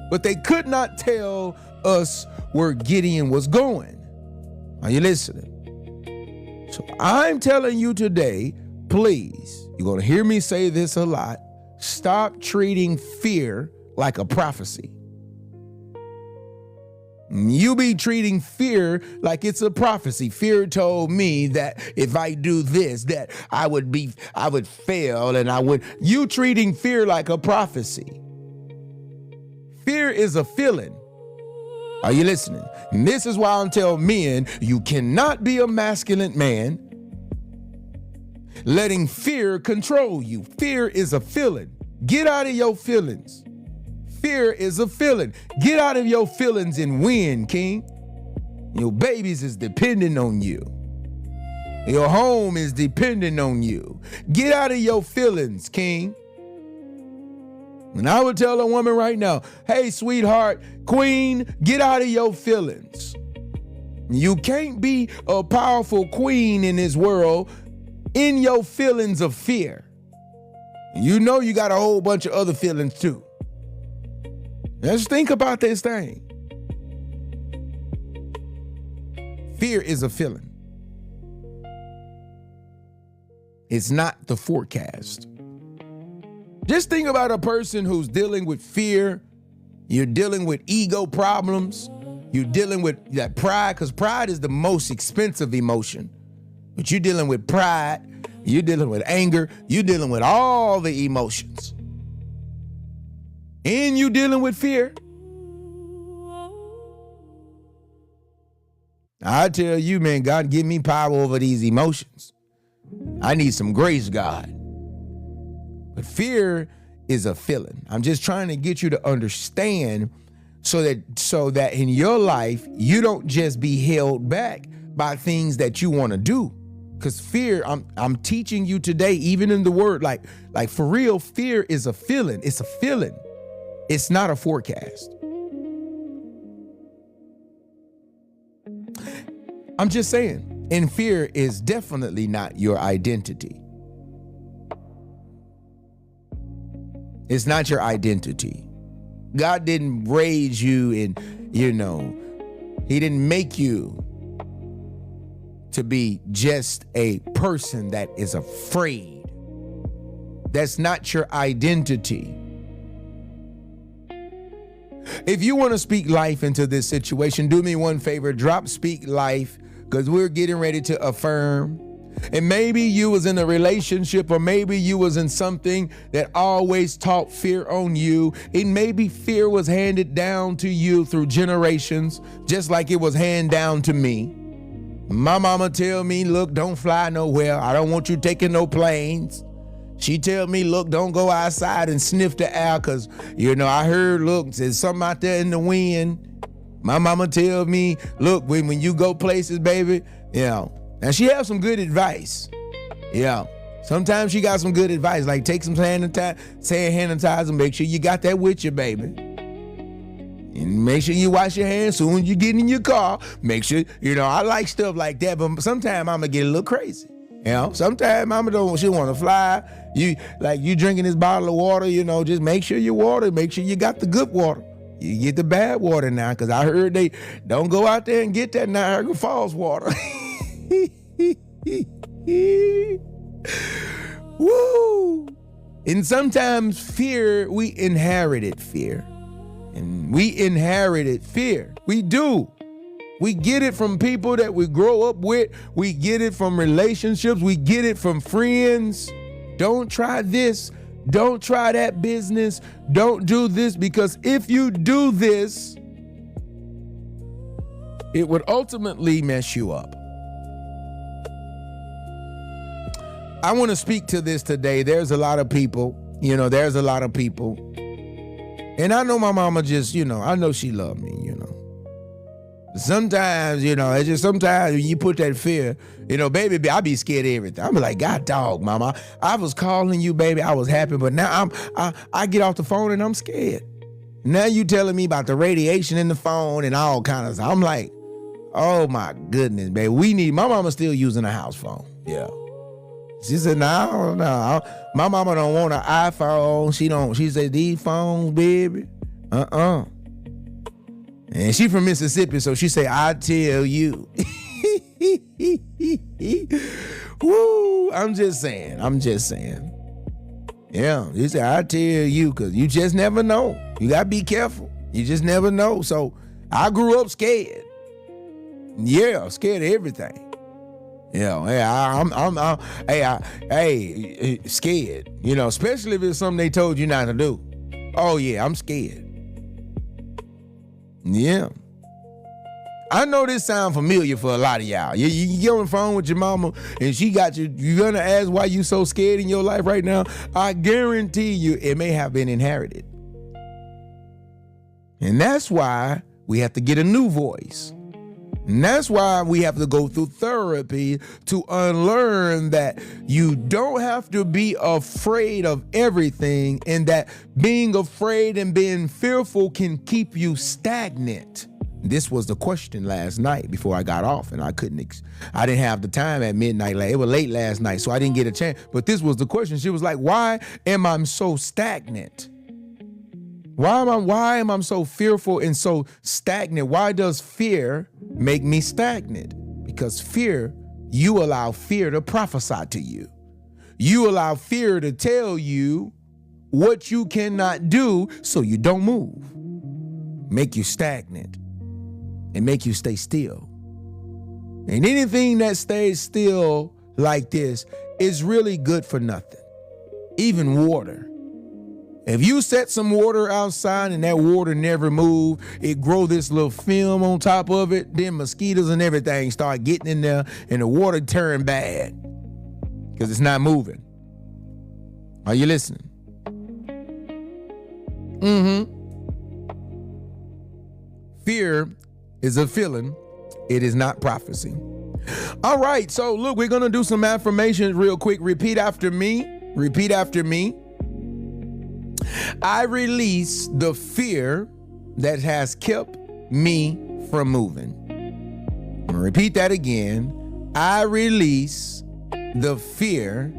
but they could not tell us where Gideon was going. Are you listening? So I'm telling you today, please, you're going to hear me say this a lot. Stop treating fear like a prophecy. You be treating fear like it's a prophecy. Fear told me that if I do this, that I would fail and you treating fear like a prophecy. Fear is a feeling. Are you listening? And this is why I'm telling men, you cannot be a masculine man letting fear control you. Fear is a feeling. Get out of your feelings. Fear is a feeling. Get out of your feelings and win, King. Your babies is depending on you. Your home is depending on you. Get out of your feelings, King. And I would tell a woman right now, hey, sweetheart, queen, get out of your feelings. You can't be a powerful queen in this world in your feelings of fear. You know you got a whole bunch of other feelings too. Let's think about this thing. Fear is a feeling. It's not the forecast. Just think about a person who's dealing with fear. You're dealing with ego problems. You're dealing with that pride, because pride is the most expensive emotion. But you're dealing with pride. You're dealing with anger. You're dealing with all the emotions. And you dealing with fear. I tell you, man, God, give me power over these emotions. I need some grace, God. But fear is a feeling. I'm just trying to get you to understand so that in your life, you don't just be held back by things that you want to do. Because fear, I'm teaching you today, even in the word, like for real, fear is a feeling. It's a feeling. It's not a forecast. I'm just saying, and fear is definitely not your identity. It's not your identity. God didn't raise you and, he didn't make you to be just a person that is afraid. That's not your identity. If you want to speak life into this situation, do me one favor, drop speak life, because we're getting ready to affirm. And maybe you was in a relationship, or maybe you was in something that always taught fear on you. And maybe fear was handed down to you through generations, just like it was handed down to me. My mama tell me, look, don't fly nowhere. I don't want you taking no planes. She tell me, look, don't go outside and sniff the air, because, I heard, look, there's something out there in the wind. My mama tell me, look, when you go places, baby, Now, she has some good advice. Sometimes she got some good advice, like take some hand sanitizer, make sure you got that with you, baby. And make sure you wash your hands soon as you get in your car. Make sure, I like stuff like that, but sometimes I'm going to get a little crazy. Sometimes mama she want to fly. You drinking this bottle of water, just make sure you water, make sure you got the good water. You get the bad water now, because I heard they don't go out there and get that Niagara Falls water. Woo! And sometimes fear, we inherited fear. And we inherited fear. We do. We get it from people that we grow up with. We get it from relationships. We get it from friends. Don't try this. Don't try that business. Don't do this, because if you do this, it would ultimately mess you up. I want to speak to this today. There's a lot of people, and I know my mama just, I know she loved me, Sometimes, it's just sometimes when you put that fear, baby, I be scared of everything. I be like, God dog, mama, I was calling you, baby. I was happy, but now I get off the phone and I'm scared. Now you telling me about the radiation in the phone and all kind of stuff. I'm like, oh my goodness, baby. My mama's still using a house phone. Yeah. She said, no. My mama don't want an iPhone. She said, these phones, baby. And she from Mississippi, so she say, I tell you. Woo, I'm just saying. Yeah, he said, I tell you, because you just never know. You got to be careful. You just never know. So I grew up scared. Yeah, scared of everything. Scared. Especially if it's something they told you not to do. Oh yeah, I'm scared. Yeah. I know this sounds familiar for a lot of y'all. You get on the phone with your mama and she got you. You're gonna ask why you so scared in your life right now. I guarantee you it may have been inherited. And that's why we have to get a new voice. And that's why we have to go through therapy to unlearn that you don't have to be afraid of everything, and that being afraid and being fearful can keep you stagnant. This was the question last night before I got off, and I didn't have the time at midnight. It was late last night, so I didn't get a chance. But this was the question. She was like, why am I so stagnant? Why am I so fearful and so stagnant? Why does fear make me stagnant? Because fear, you allow fear to prophesy to you. You allow fear to tell you what you cannot do, so you don't move. Make you stagnant and make you stay still. And anything that stays still like this is really good for nothing. Even water. If you set some water outside and that water never move, it grow this little film on top of it, then mosquitoes and everything start getting in there and the water turn bad because it's not moving. Are you listening? Fear is a feeling. It is not prophecy. All right, so look, we're going to do some affirmations real quick. Repeat after me. Repeat after me. I release the fear that has kept me from moving. I'm going to repeat that again. I release the fear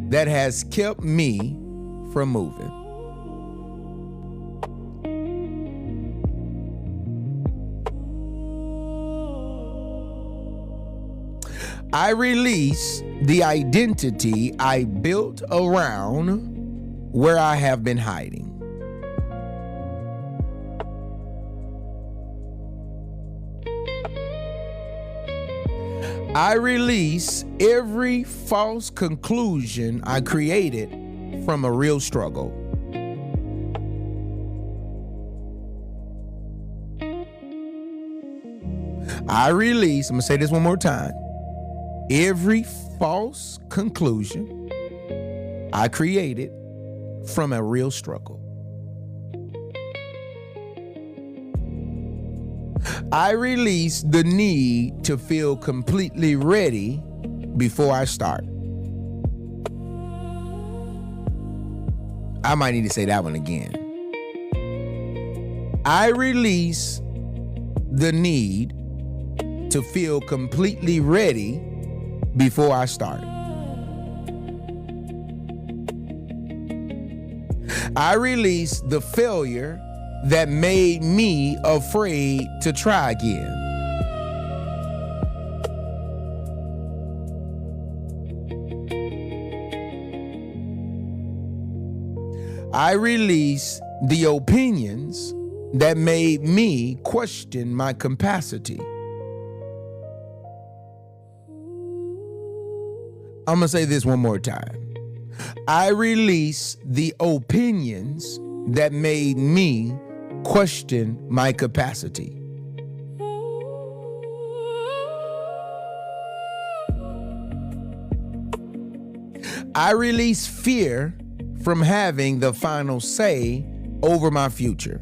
that has kept me from moving. I release the identity I built around where I have been hiding. I release every false conclusion I created from a real struggle. I release, I'm going to say this one more time, every false conclusion I created from a real struggle. I release the need to feel completely ready before I start. I might need to say that one again. I release the need to feel completely ready before I start. I release the failure that made me afraid to try again. I release the opinions that made me question my capacity. I'm going to say this one more time. I release the opinions that made me question my capacity. I release fear from having the final say over my future.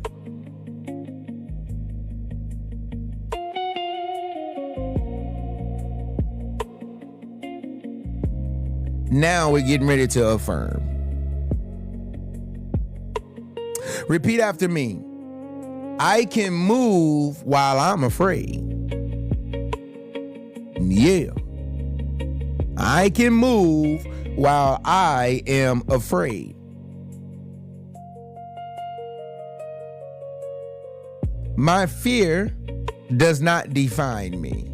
Now we're getting ready to affirm. Repeat after me. I can move while I'm afraid. Yeah. I can move while I am afraid. My fear does not define me.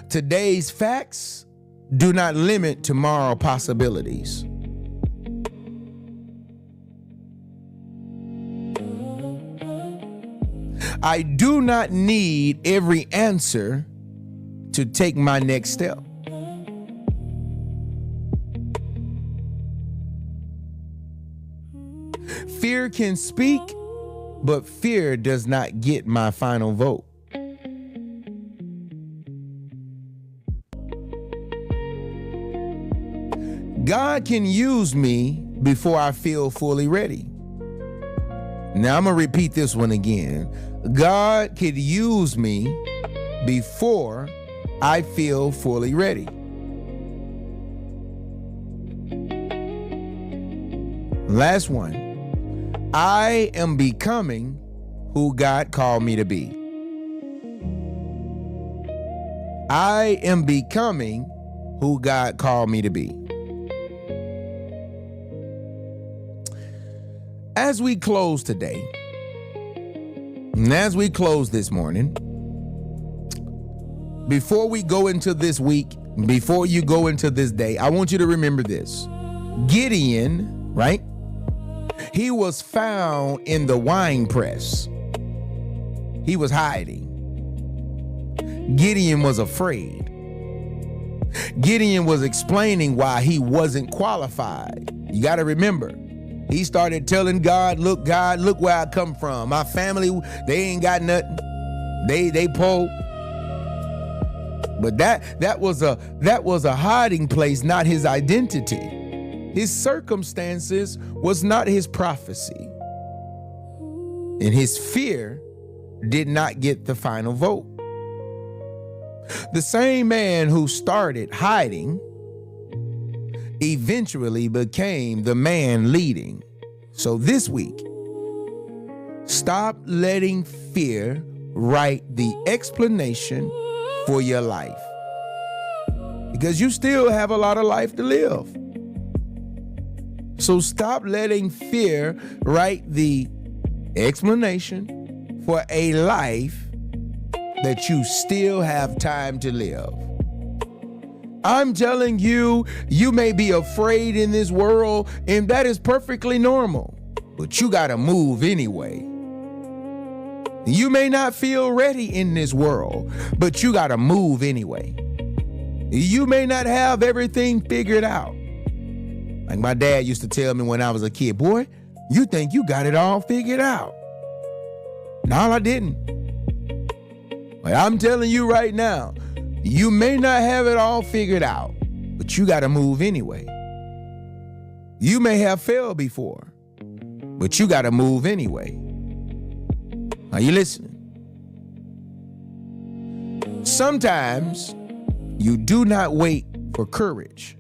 Today's facts do not limit tomorrow's possibilities. I do not need every answer to take my next step. Fear can speak, but fear does not get my final vote. God can use me before I feel fully ready. Now I'm going to repeat this one again. God could use me before I feel fully ready. Last one. I am becoming who God called me to be. I am becoming who God called me to be. As we close today, and as we close this morning, before we go into this week, before you go into this day, I want you to remember this. Gideon, right? He was found in the wine press. He was hiding. Gideon was afraid. Gideon was explaining why he wasn't qualified. You got to remember. He started telling God, look, where I come from. My family, they ain't got nothing. They poor. But that was a hiding place, not his identity. His circumstances was not his prophecy. And his fear did not get the final vote. The same man who started hiding eventually became the man leading. So this week, stop letting fear write the explanation for your life, because you still have a lot of life to live. So stop letting fear write the explanation for a life that you still have time to live. I'm telling you, you may be afraid in this world, and that is perfectly normal, but you gotta move anyway. You may not feel ready in this world, but you got to move anyway. You may not have everything figured out. Like my dad used to tell me when I was a kid, boy, you think you got it all figured out. No, I didn't. But I'm telling you right now, you may not have it all figured out, but you got to move anyway. You may have failed before, but you got to move anyway. Are you listening? Sometimes you do not wait for courage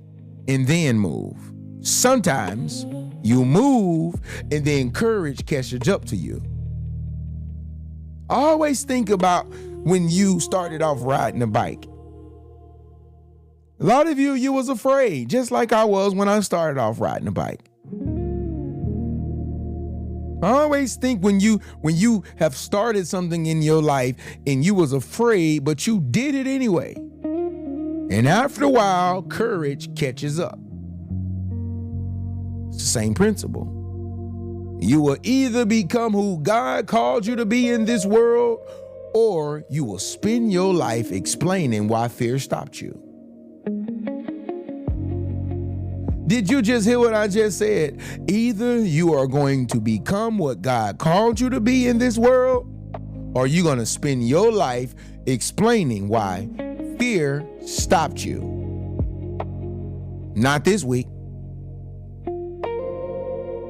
and then move. Sometimes you move and then courage catches up to you. Always think about when you started off riding a bike. A lot of you was afraid, just like I was when I started off riding a bike. I always think when you have started something in your life and you was afraid, but you did it anyway. And after a while, courage catches up. It's the same principle. You will either become who God called you to be in this world, or you will spend your life explaining why fear stopped you. Did you just hear what I just said? Either you are going to become what God called you to be in this world, or you're going to spend your life explaining why fear stopped you. Not this week.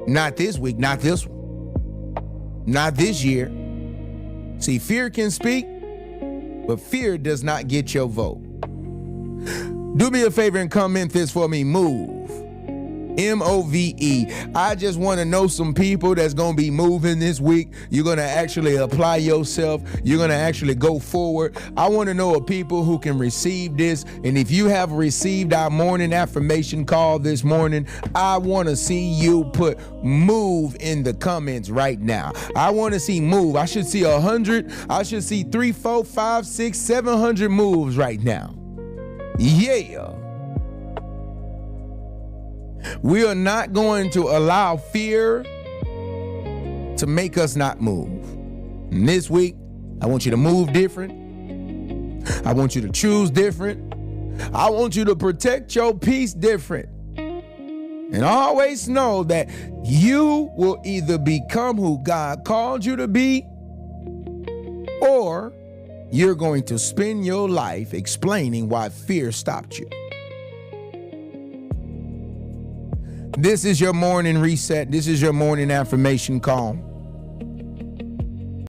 Not this week, not this one. Not this year. See, fear can speak, but fear does not get your vote. Do me a favor and comment this for me. Move. M-O-V-E. I just want to know some people that's going to be moving this week. You're going to actually apply yourself. You're going to actually go forward. I want to know of people who can receive this. And if you have received our morning affirmation call this morning, I want to see you put move in the comments right now. I want to see move. I should see 100. I should see 3, 4, 5, 6, 700 moves right now. Yeah. We are not going to allow fear to make us not move. And this week, I want you to move different. I want you to choose different. I want you to protect your peace different. And always know that you will either become who God called you to be, or you're going to spend your life explaining why fear stopped you. This is your morning reset. This is your morning affirmation call.